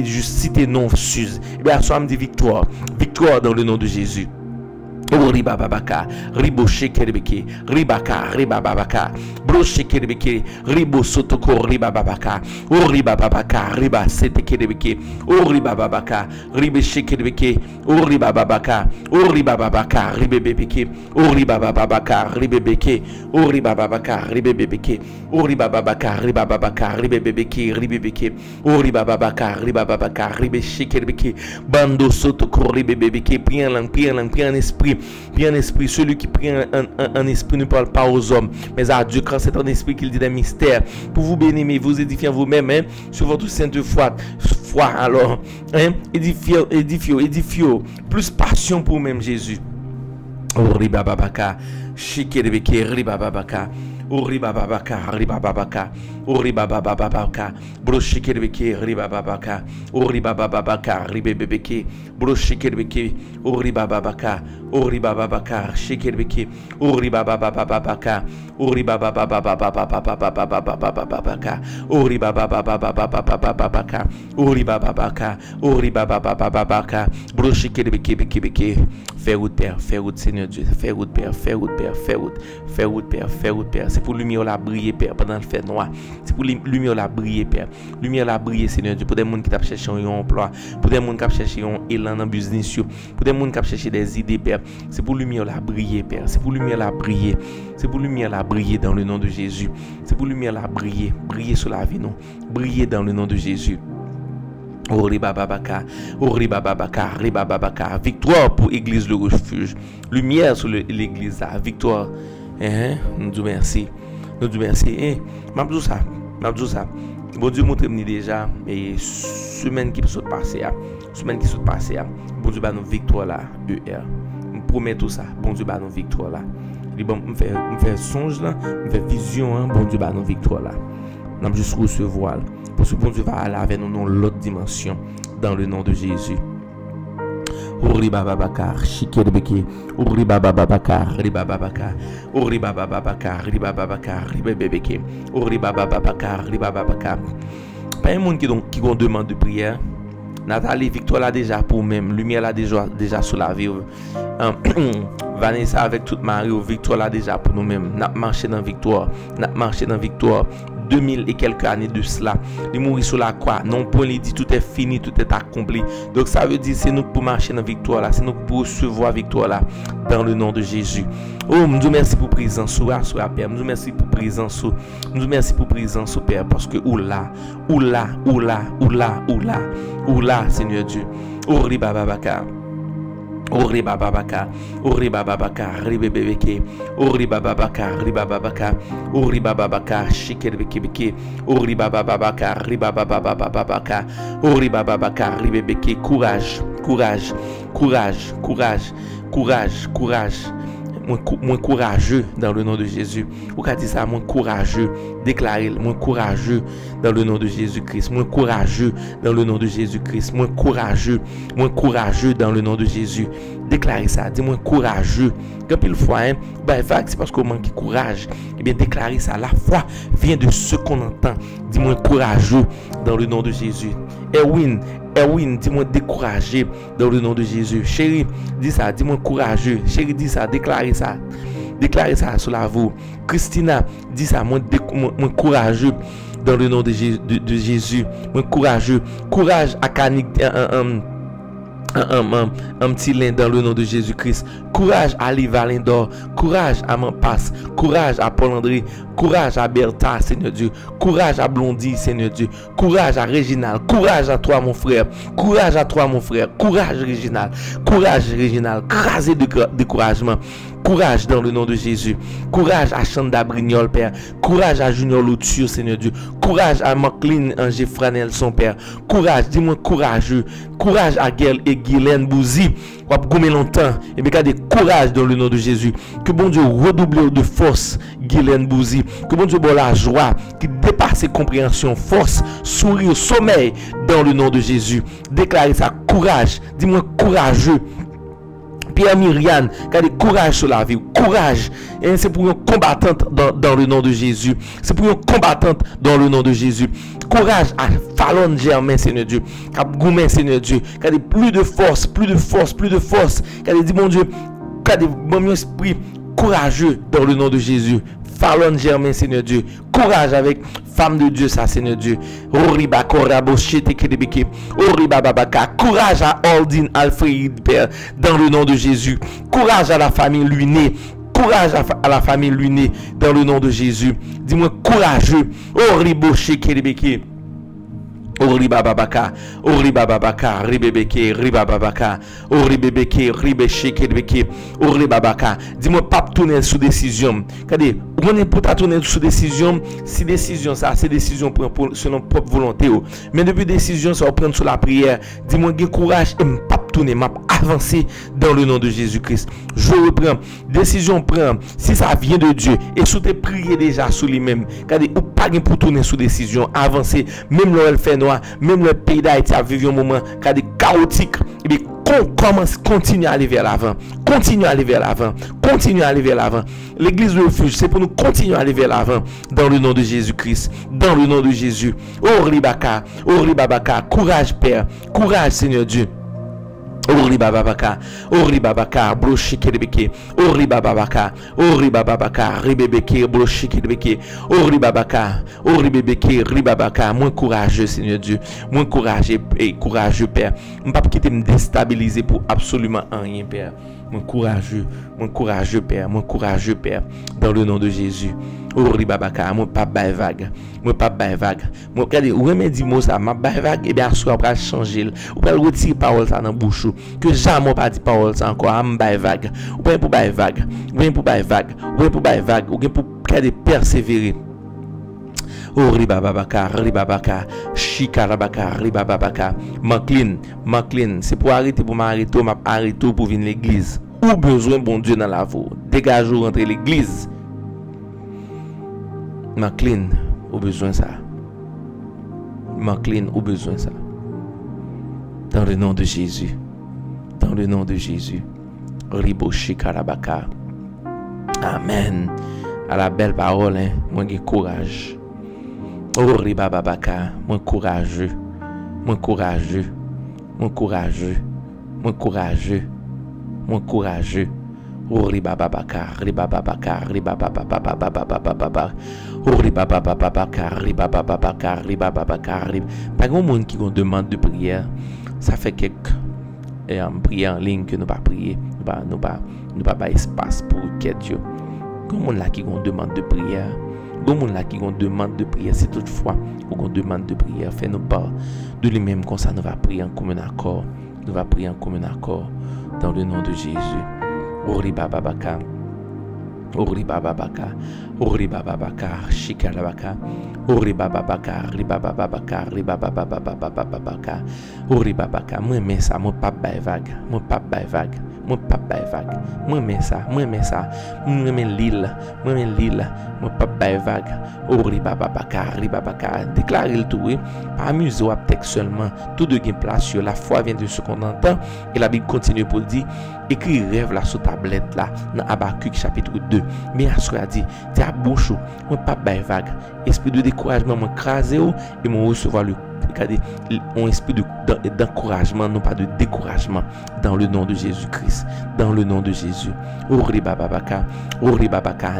de juste citer non Suze. Et bien, soit me dit victoire. Victoire dans le nom de Jésus. Oh riba babaka, ribo shekerebeke, ribaka, riba babaka, bro shekerebeke, ribo sotoko, riba babaka, oh riba babaka, riba setekerebeke, oh riba babaka, ribe shekerebeke, oh riba babaka, oh riba babaka, ribe bebeke, oh riba babaka, ribe beke, oh riba babaka, ribe bebeke, oh riba babaka, riba babaka, ribe bebeke, ribe beke, oh riba babaka, ribe shekerebeke, bando sotoko, ribe bebeke, prie en esprit. Bien esprit, celui qui prie en esprit ne parle pas aux hommes, mais à Dieu, quand c'est en esprit qu'il dit des mystères. Pour vous bénir, vous édifier vous-même, hein, sur votre sainte foi, alors, hein, édifiez, plus passion pour même Jésus. Oh, riba babaka, shikeribeke, riba babaka. Riba babaka, riba babaka, riba babaka, broshikerbeke, riba babaka, riba babaka, ribe bebeke, broshikerbeke, riba babaka, riba babaka, shikerbeke, riba babaka, riba babaka, riba babaka, riba babaka, riba babaka, broshikerbeke, beke, fais route Père, fais route Seigneur Dieu, fais route Père, fais route Père, fais route, fais route Père, fais route Père. C'est pour lumière la briller Père pendant le fait noir. C'est pour lumière la briller Père. Lumière la briller Seigneur Dieu pour des gens qui t'a cherché un emploi, pour des gens qui t'a cherché un élan dans business, pour des gens qui t'a cherché des idées Père. C'est pour lumière la briller Père. C'est pour lumière la briller. C'est pour lumière la briller dans le nom de Jésus. C'est pour lumière la briller, briller sur la vie non. Briller dans le nom de Jésus. Oh riba babaka, riba babaka. Victoire pour Église le refuge. Lumière sur l'église là. Victoire. Nous disons merci. Nous disons merci. M'abdou ça. Bon Dieu montre-moi déjà et semaine qui saute passer. Semaine qui saute passer. Bon Dieu ba nous victoire là. Je promets tout ça. Bon Dieu ba nous victoire là. Bon me fait songe là, me fait vision hein. Bon Dieu ba nous victoire là. Nous juste recevoir parce que bon Dieu va aller avec nous dans l'autre dimension dans le nom de Jésus. Riba babaka, shikerbeke, riba babaka, riba babaka, riba babaka, riba babaka, riba bebeke, riba babaka, riba babaka. Pas un monde qui ont demande de prière. Nathalie, victoire là déjà pour même, lumière là déjà sur la vie. Vanessa avec toute Marie, victoire là déjà pour nous-mêmes. N'a marché dans victoire, 2000 et quelques années de cela. Il mourit sur la croix. Non, point il dit tout est fini, tout est accompli. Donc ça veut dire c'est nous pour marcher dans victoire là, c'est nous pour recevoir victoire là dans le nom de Jésus. Oh, nous merci pour présence sur Père. Nous merci pour présence. Nous merci pour présence Père parce que oula, Seigneur Dieu. Oh riba babaka. Riba babaka, ribe bebeke, riba babaka, shikerbeke, riba babaka, riba babaka, ribe beke, courage. Moins courageux dans le nom de Jésus. Ou qu'a dit ça, moins courageux. Déclarez, moins courageux dans le nom de Jésus-Christ. Moins courageux dans le nom de Jésus-Christ. Moins courageux dans le nom de Jésus. déclarer ça. Dis-moi courageux. Quand il fois, vague, c'est parce qu'on manque de courage. Eh bien, déclarer ça. La foi vient de ce qu'on entend. Dis-moi courageux dans le nom de Jésus. Erwin, dis-moi découragé dans le nom de Jésus. Chérie, dis ça, dis-moi courageux. Chérie, dis ça, déclarez ça. Déclarez ça sur la voix. Christina, dis ça, moi courageux dans le nom de Jésus. Moi courageux. Courage à Canik. Un petit lin dans le nom de Jésus-Christ. Courage à Livalindor. Courage à Mampas. Courage à Paul-André. Courage à Bertha, Seigneur Dieu. Courage à Blondie, Seigneur Dieu. Courage à Réginal. Courage à toi, mon frère. Courage à toi, mon frère. Courage, Réginal. Courage, Réginal. Crasé de découragement. Courage dans le nom de Jésus. Courage à Chanda Brignol, Père. Courage à Junior Louture, Seigneur Dieu. Courage à Maclean Angé Franel, son Père. Courage, dis-moi courageux. Courage à Guel et Guylaine Bouzi. On va gommer longtemps. Et bien, gardez courage dans le nom de Jésus. Que bon Dieu redouble de force, Guylaine Bouzi. Que bon Dieu bon la joie qui dépasse ses compréhensions. Force, sourire, sommeil dans le nom de Jésus. Déclarez ça. Courage. Dis-moi courageux. Pierre Myriane, gardez courage sur la vie, courage. Et c'est pour une combattante dans le nom de Jésus. C'est pour une combattante dans le nom de Jésus. Courage à Fallon Germain, Seigneur Dieu. Cap Goumen, Seigneur Dieu. Gardez plus de force, plus de force, plus de force. Gardez, dit mon Dieu, gardez mon esprit courageux dans le nom de Jésus. Fallon Germain, Seigneur Dieu. Courage avec femme de Dieu, ça, Seigneur Dieu. Courage à Aldine Alfred, Père, dans le nom de Jésus. Courage à la famille Luiné. Courage à la famille Luiné, dans le nom de Jésus. Dis-moi courageux. Oribababaka, Oribababaka, Ribebeke, Ribababaka, Oribebeke, Ribesheke, Oribabaka. Dis-moi, pas tourner sous décision. Regardez, on est pour tourner sous décision. Si décision, ça, c'est décision selon propre volonté. Mais depuis décision, ça va prendre sous la prière. Dis-moi, j'ai courage et pas tourner, m'a avancer dans le nom de Jésus-Christ. Je reprends. Décision prend. Si ça vient de Dieu et sous tes prières déjà sous lui-même. Regardez, ou pas pour tourner sous décision, avancer. Même le fait noir, même le pays d'Haïti a vécu un moment chaotique. Et bien, commence, continue à aller vers l'avant. Continue à aller vers l'avant. Continue à aller vers l'avant. L'église de refuge, c'est pour nous continuer à aller vers l'avant. Dans le nom de Jésus-Christ. Dans le nom de Jésus. Oh Ribaka. Oh Ribabaka. Courage, Père. Courage, Seigneur Dieu. Ori bababaka, broshikebeke, ori bababaka, ribebeke, broshikebeke, ori babaka, ori bebeke, ribabaka. Moins courageux, Seigneur Dieu, moins courageux et courageux, Père. Je ne peux pas quitter me déstabiliser pour absolument rien, Père. Moins courageux, Père, moins courageux, Père, dans le nom de Jésus. Ori babaka, moi pas vague, moi pas vague. Moi regardez, ou même dit mot ça, ma vague et bien soit pas changer. Ou pas retirer parole ça dans bouche. Que jamais pas dit parole ça encore, am vague. Ou pas pour vague, ou bien pour vague, ou bien pour vague, ou bien pour garder persévérer. Oh ribababaka, shikarabaka, ribababaka, Maclean, c'est pour arrêter pour m'arrêter, m'a arrêter pour venir l'église. Ou besoin bon Dieu dans la voie. Dégagez rentrer l'église. Maclean, au besoin ça. Maclean, au besoin ça. Dans le nom de Jésus. Dans le nom de Jésus. Riboshi Karabaka. Amen. À la belle parole, hein. Moi j'ai courage. Oh Ribababaka. Moi courageux. Moi courageux. Moi courageux. Moi courageux. Moi courageux. Oh ribababaka, ribababaka, ribababababababababababa. Oh ribababababaka, ribabababaka, ribabababaka. Pas grand monde qui demande de prière. Ça fait quelques prières en ligne que nous pas prier, nous pas espace pour requête. Grand monde là qui demande de prière. Grand monde là qui demande de prière. C'est toutefois qu'on demande de prière, fais-nous part de lui-même comme ça nous va prier en commun accord. Nous va prier en commun accord dans le nom de Jésus. Ori bababaka, ori bababaka, ori bababaka, shikalabaka, ori bababaka, ribababaka, ribabababababababaka, ori babaka. Moi mais ça, moi pas vague, moi pas vague, moi pas bail vague. Moi mais ça, moi mais l'île, moi pas bail vague. Oh ribabaka, déclarer le tout, pas amuser à texte seulement, tout de gain place sur la foi vient de ce qu'on entend et la Bible continue pour dire écrit rêve là sur tablette là dans Habakkuk chapitre 2. Mais Assoir a dit, t'es à bouche, moi pas bail vague. Esprit de découragement m'écraser et mon recevoir le un esprit d'encouragement, non pas de découragement, dans le nom de Jésus-Christ, dans le nom de Jésus. Ori babaka,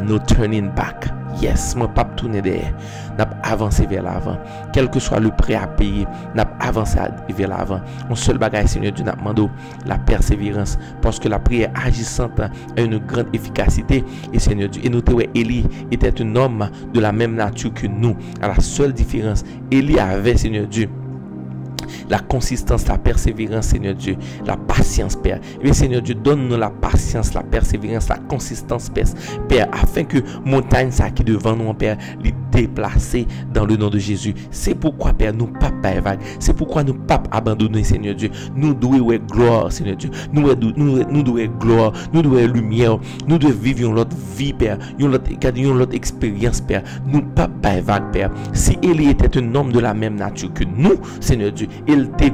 no turning back. Yes, moi pas tourner derrière, n'a avancé vers l'avant, quel que soit le prêt à payer, n'a avancé vers l'avant. Un seul bagage, Seigneur Dieu, n'a demandé la persévérance, parce que la prière agissante a une grande efficacité. Et Seigneur Dieu, et notez, Élie était un homme de la même nature que nous. À la seule différence, Élie avait, Seigneur Dieu, la consistance, la persévérance, Seigneur Dieu, la patience, Père. Et Seigneur Dieu, donne-nous la patience, la persévérance, la consistance, Père, afin que montagne ça qui devant nous, Père, les déplacer dans le nom de Jésus. C'est pourquoi, Père, nous pas vague. C'est pourquoi nous pas abandonner, Seigneur Dieu. Nous devons gloire, Seigneur Dieu. Nous devons gloire, nous devons lumière, nous devons vivre une autre vie, Père, une autre expérience, Père. Nous pas vague, Père. Si Élie était un homme de la même nature que nous, Seigneur Dieu, il t'est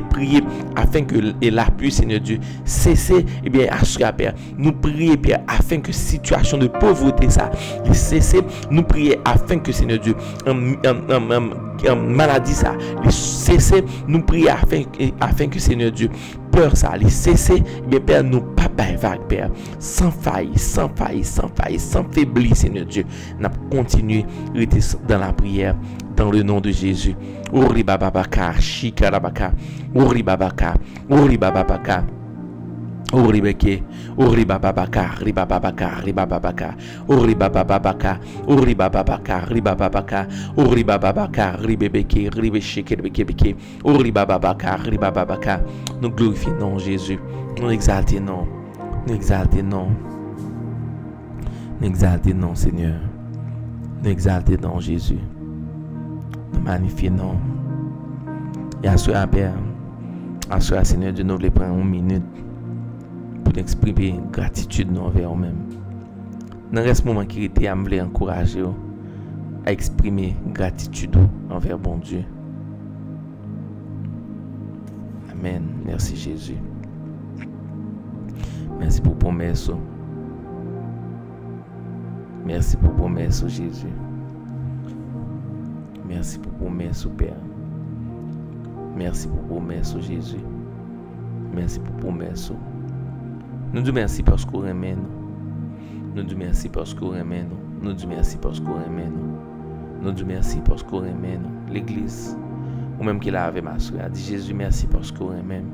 prié afin que la puisse, Seigneur Dieu, cesser, et bien, assurer, Père. Nous prions, Père, afin que situation de pauvreté, ça, cesser. Nous prions afin que, Seigneur Dieu, maladie, ça, cesser. Nous prions afin que, Seigneur Dieu, peur, ça, cesser. Et bien, Père, nous pas vague, Père, sans faille, sans faiblir, Seigneur Dieu. Nous continuons dans la prière, dans le nom de Jésus. Ori babaka, shikarabaka, ori babaka, ori beke, ori babaka, ribababaka, ori bababaka, ribebeke, ribesheke, ori babaka. Nous glorifions Jésus, nous exaltons non, Seigneur, nous exaltons Jésus. Nous magnifions non. Et à ce Père, à ce Seigneur Dieu, nous voulons prendre une minute pour exprimer gratitude envers nous-mêmes. Dans ce moment qui était, je voulais encourager à exprimer gratitude envers bon Dieu. Amen. Merci Jésus. Merci pour promesse. Merci pour promesse Jésus. Merci pour promesse, Père. Merci pour promesse, Jésus. Merci pour promesse. Nous disons merci parce qu'on aime nous. Nous disons merci parce qu'on aime nous. Nous disons merci parce qu'on aime nous. Nous disons merci parce qu'on aime nous. L'Église, ou même qui l'a avec ma soeur, a dit Jésus, merci parce qu'on aime.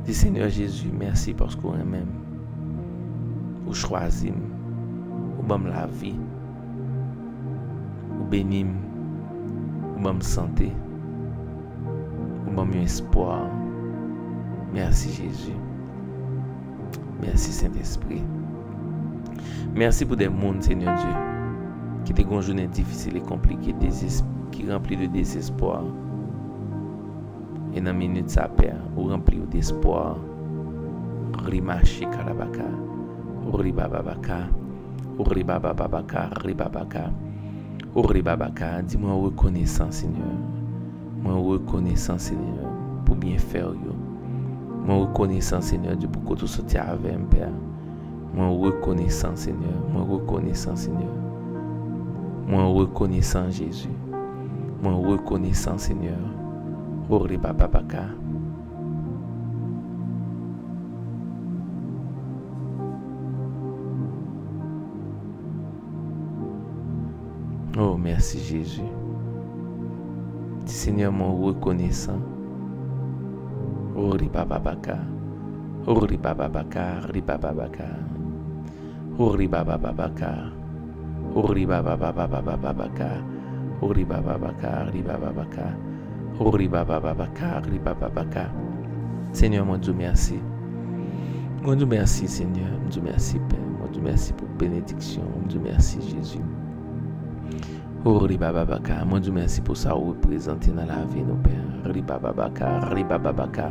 Dit Seigneur Jésus, merci parce qu'on aime. Ou choisis, ou bam la vie, ou bénis. Bonne santé, bon espoir. Merci Jésus. Merci Saint-Esprit. Merci pour des mondes, Seigneur Dieu, qui te une journée difficile et compliquée, qui remplit de désespoir. Et dans la minute, ça perd, ou rempli d'espoir. Rimachi Kalabaka, Ribababaka, Ribababaka. Oh Ribabaka, dis-moi reconnaissant Seigneur. Moi reconnaissant Seigneur pour bien faire yo. Moi reconnaissant Seigneur Dieu pour que tu sois avec moi Père. Moi reconnaissant Seigneur. Moi reconnaissant Seigneur. Moi reconnaissant Jésus. Moi reconnaissant Seigneur. Oh Ribabaka. Oh, merci Jésus. Seigneur, mon reconnaissant. Oh, ribababaka. Oh, ribababaka, ribababaka. Oh, ribababaka. Oh, ribabababababaka. Oh, ribababaka, ribababaka. Oh, ribababaka, ribababaka. Seigneur, mon Dieu, merci. Mon Dieu, merci, Seigneur. Mon Dieu, merci, Père. Mon Dieu, merci pour bénédiction. Mon Dieu, merci, Jésus. Oh Ribababaka, mon Dieu merci pour ça représenter dans la vie nos pères. Ribababaka, Ribababaka.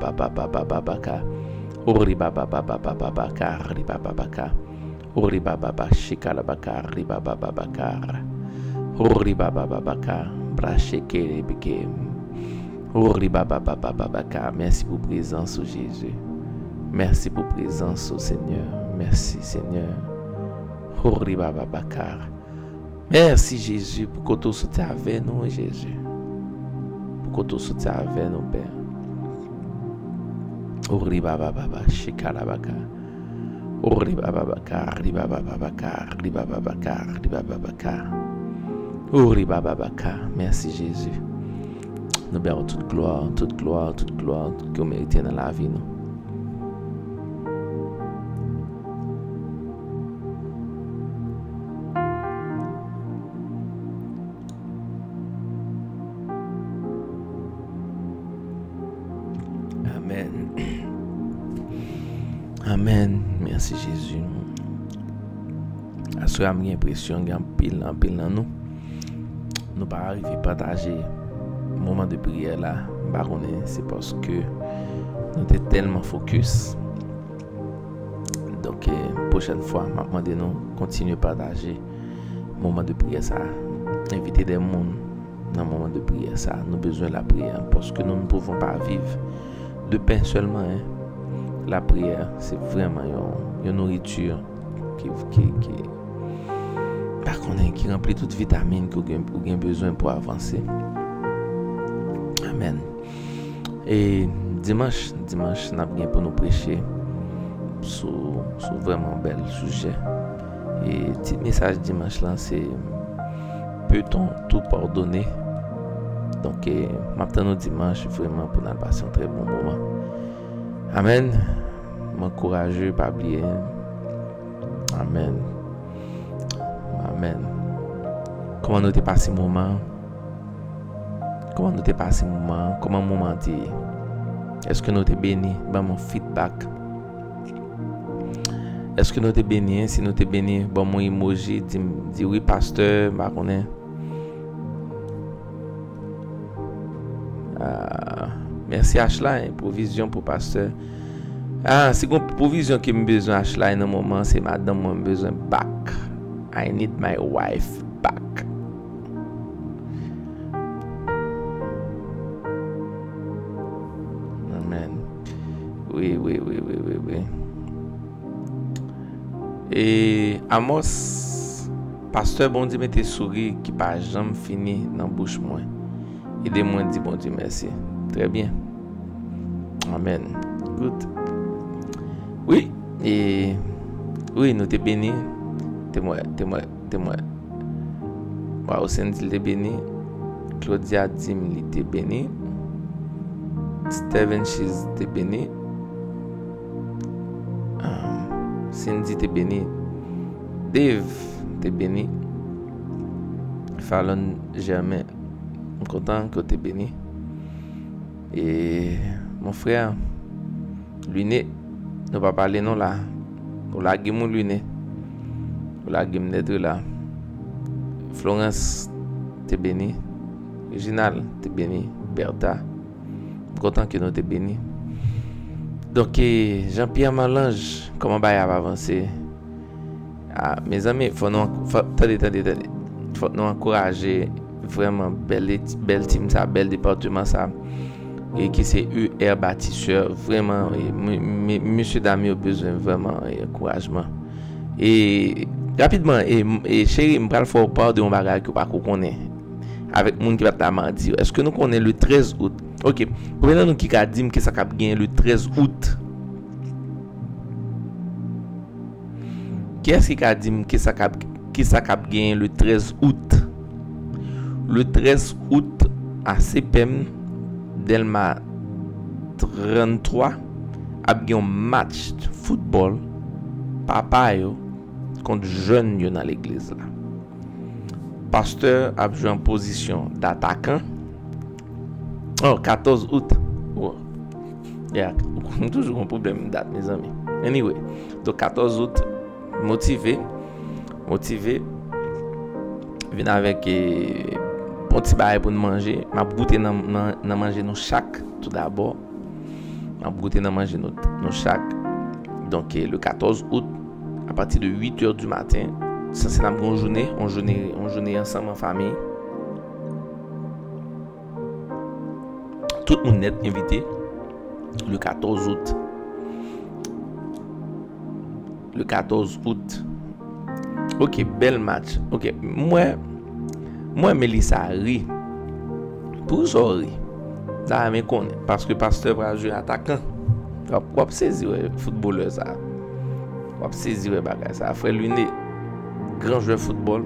baka. Ori baba baba baba baka riba baka. Ori baba baba shikala baka riba baba baka. Ori baba baba baka brasheke bike. Ori baba baba baka. Merci pour présence au Jésus. Merci pour présence au Seigneur. Merci Seigneur. Ori baba baka. Merci Jésus pour que tu sois avec nous Jésus. Pour que tu sois avec nous Père. Ori baba baba shikala baka. Ori baba baka riba baba baka riba baba baka riba baba baka. Ori baba baka. Merci Jésus. Nous bénissons toute gloire que vous méritez dans la vie nous. Amen. Amen. Merci Jésus. Assurez j'ai l'impression qu'il y a un pile dans nous. Nous pas arriver à partager le moment de prière là. C'est parce que nous sommes tellement focus. Donc, prochaine fois, je demande de nous continuer à partager le moment de prière ça. Inviter des gens dans le moment de prière ça. Nous avons besoin de la prière parce que nous ne pouvons pas vivre de pain seulement. La prière, c'est vraiment une nourriture qui remplit toute vitamine que vous avez besoin pour avancer. Amen. Et dimanche, nous avons pour nous prêcher sur vraiment bel sujet. Et le petit message dimanche là, c'est peut-on tout pardonner? Donc, maintenant, dimanche, vraiment pour nous passer un très bon moment. Amen. M'encourager, pas oublier. Amen. Amen. Comment nous t'es passé moment? Comment nous t'es passé moment? Comment moment t'es? Est-ce que nous t'es béni? Ben mon feedback. est-ce que nous t'es béni? Si nous t'es béni, bon, mon emoji, dit oui, pasteur, bah, on est. Merci Ashline, provision pour pasteur. Ah, c'est une provision qui me besoin Ashline dans le moment, c'est madame moi besoin back. I need my wife back. Amen. Oui. Et Amos, pasteur bon Dieu mettez souris qui pas jamais fini dans bouche moi. Aidez-moi dit bon Dieu merci. Très bien. Amen. Good. Oui, et oui, nous t'es bénis. T'es-moi. Wow, Cindy t'es béni. Claudia Dim t'es béni. Steven Cheese t'es béni. Cindy t'es béni. Dave t'es béni. Fallon Germain, je suis content que t'es béni. Et mon frère, Luné, nous pas parler non là. Pour la game Luné. Pour la game d'être là. Florence t'es béni. Reginald t'es béni. Bertha, je suis content que nous t'es béni. Donc, Jean-Pierre Malange, comment va avancer? Ah, mes amis, il faut nous encourager vraiment belle team, ça, bel département, ça, et qui c'est UR bâtisseur, vraiment, monsieur Dami a besoin vraiment d'encouragement. Et rapidement, et chérie, je vais faire part de mon bagage que je connais. Avec moun qui va t'a dire, est-ce que nous connaissons le 13 août? Ok, pour maintenant nous qui a dit que ça cap gagner le 13 août. Qui est-ce qui a dit que ça cap gagner le 13 août? Le 13 août à CPM Delma 33 a gagné un match de football papa yo contre jeune yo dans l'église là. Pasteur a joué en position d'attaquant. Oh, 14 août. Oh. Yeah, on a toujours un problème de date, mes amis. Anyway, donc 14 août, motivé. Vient avec un petit bail pour nous manger. M'a goûté dans manger nous chaque tout d'abord. M'a goûté dans manger nous chaque. Donc le 14 août, à partir de 8h du matin, ça c'est la bonne journée, on journée ensemble en famille. Tout le monde est invité le 14 août. Le 14 août. Ok, bel match. Ok, moi Melissa ri. Pour ça ri. Ça me connaît parce que pasteur va jouer attaquant. Quoi saisir footballeur ça. Quoi saisir bagage ça. Frère Luné, grand joueur de football.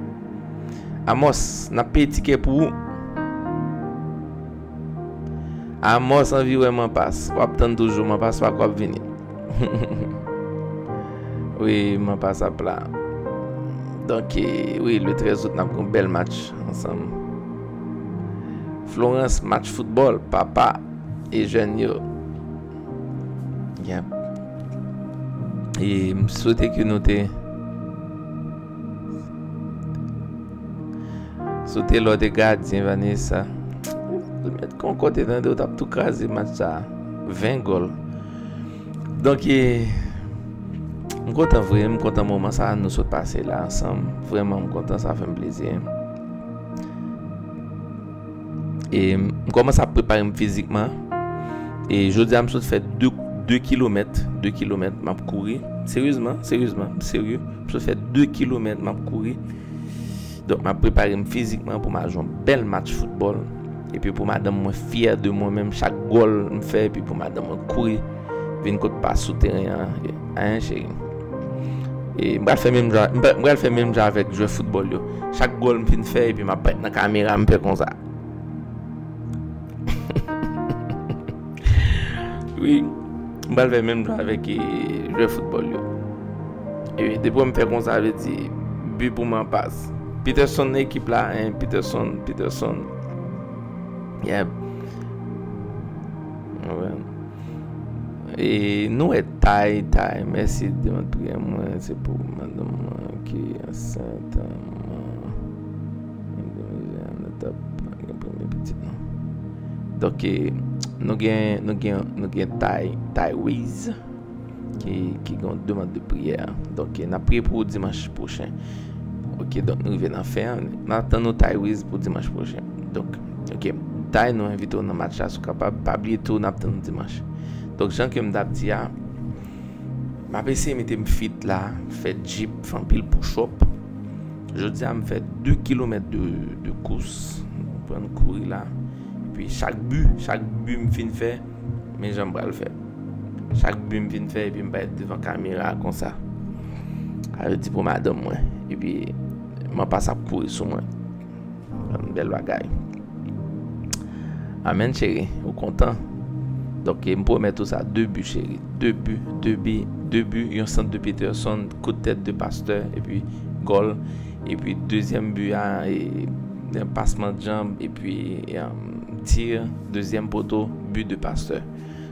Amos, n'a payé ticket pour vous. Amos environnement passe. On attend toujours mon passe pas quoi venir. Oui, mon passe à plat. Donc oui, le 13 août n'a un bel match ensemble. Florence match football, papa et jeune yo. Yep. Et je souhaite que nous te sauter l'autre gardien Vanessa. Mettre qu'on côté dans d'autres tout crasé match ça 20 goals. Donc je suis content vraiment, content moment ça nous sommes passé là ensemble. Vraiment content, ça fait un plaisir. Et je commence à préparer physiquement. Et je dis à me faire 2 km, m'a courir. Sérieusement, sérieux. Je fais 2 km m'a courir. Donc m'a préparé physiquement pour ma jouer un bel match football. Et puis pour madame moi fier de moi-même chaque goal me fait et puis pour madame moi courir venir côté pas souterrain hein chérie. Et je vais faire même avec jouer football yo. Chaque goal me fait et puis m'a prête dans caméra me fait comme ça. Oui, je vais faire même avec jouer football yo. Et depuis me faire comme ça veut dire but pour ma passe. Peterson équipe là hein, Peterson. Yeah. Et nous est taille. Merci de votre prière. Moi, c'est pour madame qui est enceinte. Donc, nous avons taille Wiz qui a une demande de prière. Donc, nous avons prié pour dimanche prochain. Ok, donc nous venons faire. Nous attendons taille Wiz pour dimanche prochain. Donc, ok, taille nous invitons dans le match là, capable pas oublier tout, nous attendons dimanche. Donc, Jean qui m'a dit, ma PC mettait me fit là, fait jeep, fait un pile push-up. Je dis à me faire 2 km de course. On prend courir là. Et puis chaque but me fin faire, mais j'aime pas le faire. Chaque but me fin faire et puis me être devant la caméra comme ça. Je dis pour madame moi. Et puis je passe à courir sur moi. Une belle bagaille. Amen chérie, vous content? Donc je peux mettre tout ça 2 buts chérie. 2 buts, un centre de Peterson, coup de tête de Pasteur et puis goal. Et puis deuxième but un passement de jambe et puis tir, deuxième poteau, but de Pasteur.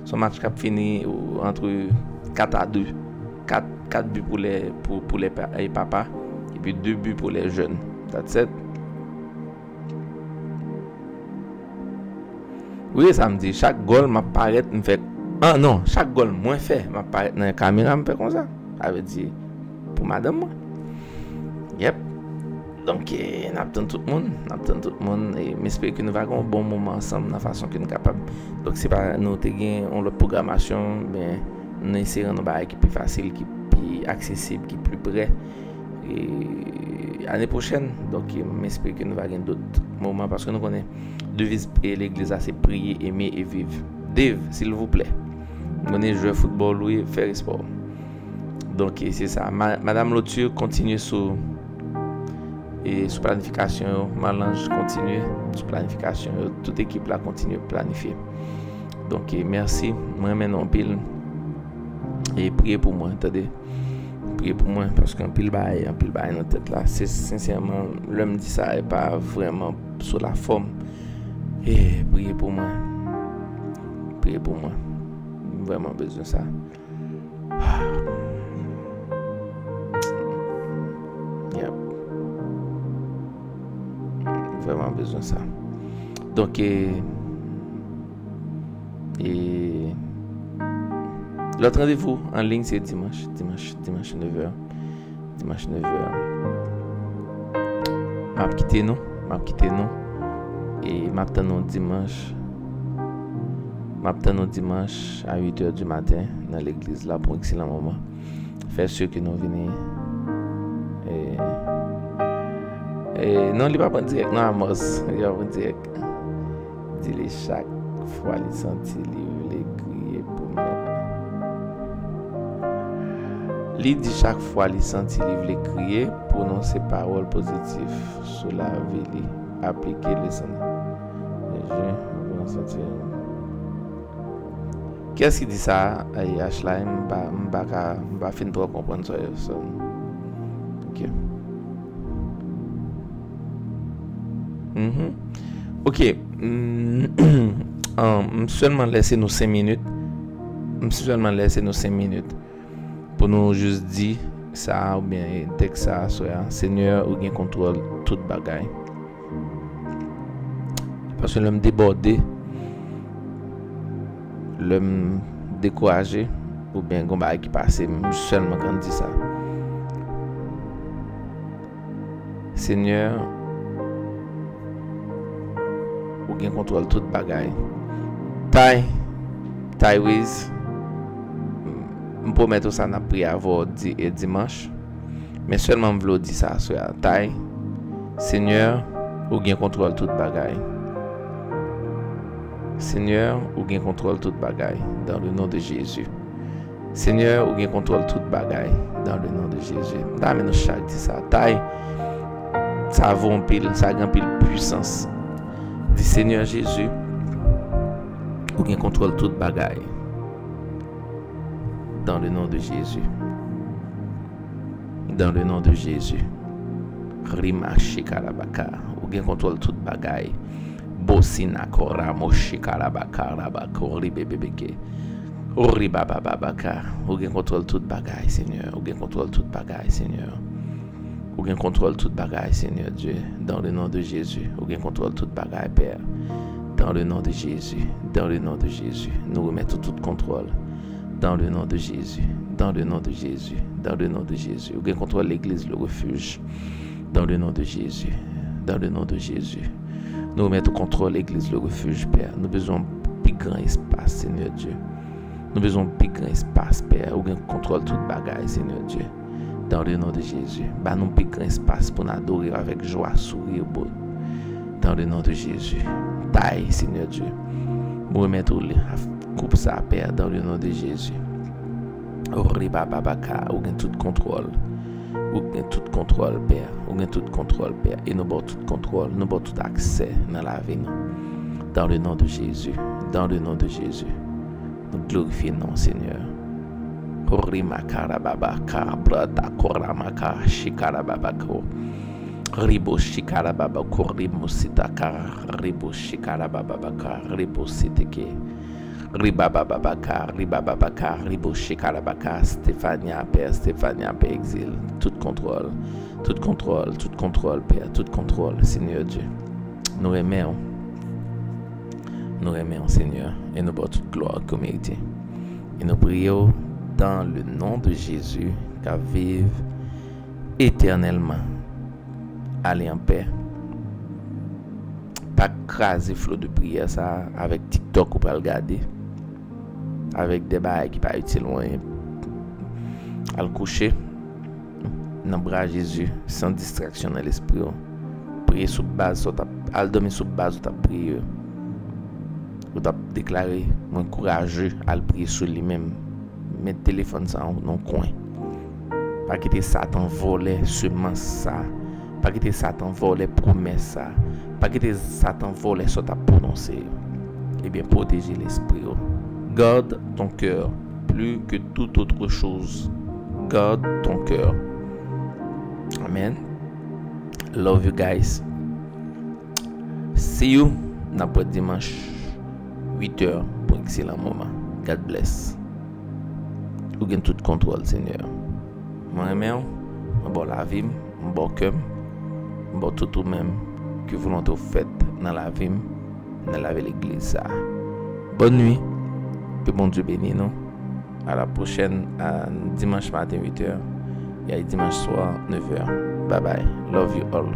Son match cap fini entre 4-2. 4 buts pour les papas et puis 2 buts pour les jeunes. That's it. Oui, ça me dit chaque goal m'apparaît me fait non, chaque goal moins fait m'apparaît dans la caméra me fait comme ça. Ça veut dire pour madame moi. Yep. Donc, nous attendons tout le monde et j'espère que nous allons avoir un bon moment ensemble de la façon que nous sommes capables. Donc, c'est pas nous avons la programmation, mais nous essayons de faire un qui plus facile, qui plus accessible, qui plus près. Et l'année prochaine, donc, j'espère que nous allons avoir d'autres moments parce que nous connaissons devise et l'église, c'est prier, aimer et vivre. Dave, s'il vous plaît, nous allons jouer au football, oui, faire sport. Donc, c'est ça. Madame Loture continue sur planification, Malange continue sur planification, toute équipe là continue de planifier. Donc merci, moi maintenant pile et priez pour moi, attendez. Priez pour moi parce qu'un pile bail dans la tête là, c'est sincèrement l'homme dit ça et pas vraiment sur la forme. Et priez pour moi. Priez pour moi. Vraiment besoin de ça. Vraiment besoin de ça. Donc, l'autre rendez-vous en ligne, c'est dimanche 9h. Dimanche 9h. M'a quitté nous. Et m'attendons dimanche. Dimanche à 8h du matin dans l'église là pour un excellent moment. Faire sûr que nous venons. Non, il n'est pas en direct, non, Amos. Il n'est pas en direct. Dis-le chaque fois, il sentit, il voulait crier pour moi. Il dit chaque fois, il sentit, il voulait crier, prononcer paroles positives sur la vie, appliquer les sons. Qu'est-ce qui dit ça? H-là, je ne vais pas finir de comprendre ça. Ok. Ok. Seulement laisser nos 5 minutes. Pour nous juste dire ça ou bien texte ça soit Seigneur ou bien contrôle toute bagaille. Parce que l'homme débordé, l'homme découragé ou bien gon bagaille qui passe seulement quand dit ça. Seigneur ou bien contrôle toute bagaille. Taille Wiz. Je peux mettre ça dans la prière avant dimanche. Mais seulement je veux dire ça. Taille. Seigneur, ou bien contrôle toute bagaille. Seigneur, ou bien contrôle toute bagaille. Dans le nom de Jésus. Seigneur, ou bien contrôle toute bagaille. Dans le nom de Jésus. Dans le chaque dit ça. Taille. Ça a un pile, ça a une pile puissance. Dit Seigneur Jésus, ou bien contrôle toute bagaille. Dans le nom de Jésus. Dans le nom de Jésus. Rima shikarabaka. Ou bien contrôle toute bagaille. Bossina kora moshikarabakarabakori bebebeke. Ori baba babaka. Ou gen contrôle tout bagaille, Seigneur. Ou gen contrôle tout bagaille, Seigneur. Ou gen contrôle tout bagaille, Seigneur Dieu. Dans le nom de Jésus. Ou gen contrôle tout bagaille, Père. Dans le nom de Jésus. Dans le nom de Jésus. Nous remettons tout contrôle. Dans le nom de Jésus. Dans le nom de Jésus. Dans le nom de Jésus. Ou gen contrôle l'église, le refuge. Dans le nom de Jésus. Dans le nom de Jésus. Nous remettons au contrôle l'église, le refuge, Père. Nous besoin de plus grand espace, Seigneur Dieu. Nous besoin de plus grand espace, Père. Ou bien contrôle toute bagaille, Seigneur Dieu. Dans le nom de Jésus. Bah, nous plus grand espace pour nous adorer avec joie, sourire, beau. Dans le nom de Jésus. Taille, Seigneur Dieu. Nous remettons le coupe ça, Père, dans le nom de Jésus. Riba babaka, ou bien tout contrôle. Ou bien tout contrôle, Père. Ou bien tout contrôle, Père. Et nous avons tout contrôle, nous avons tout accès dans la vie. Dans le nom de Jésus. Dans le nom de Jésus. Nous glorifions, Seigneur. Rima karababa karabrada koramaka shikarababako. Ribo shikarababa korimo sitakar. Ribo shikarababaka ribo siteke. Ribababaka, ribababaka, ribo shikarabaka. Stéphania, Père, exil. Tout contrôle, Père, tout contrôle, Seigneur Dieu. Nous aimons. Nous aimons, Seigneur, et nous portons toute gloire que vous méritez. Et nous prions dans le nom de Jésus, qu'à vive éternellement. Allez en paix. Pas craser flot de prière ça avec TikTok ou pas le regarder. Avec des bails qui pas utile loin. À le coucher. Dans le bras de Jésus, sans distraction dans l'esprit. Prier sous base, à dormir sous base, ou prier. Ou t'as déclaré, mon courageux à le prier sur lui-même. Mettre le téléphone ça dans le coin. Pas quitter Satan voler semence ça. Pas quitter Satan voler promesse ça. Pas quitter Satan voler ce que tu as prononcé. Eh bien, protéger l'esprit. Garde ton cœur plus que toute autre chose. Garde ton cœur. Amen. Love you guys. See you n'importe dimanche 8h pour un excellent moment. God bless. Ou gain tout contrôle, Seigneur. Moi-même, bon la vie, bon cœur, bon tout même que volonté faite dans la vie, dans la vie l'église. Bonne nuit. Que bon Dieu bénisse nous. À la prochaine, dimanche matin 8h. Et dimanche soir 9h. Bye bye. Love you all.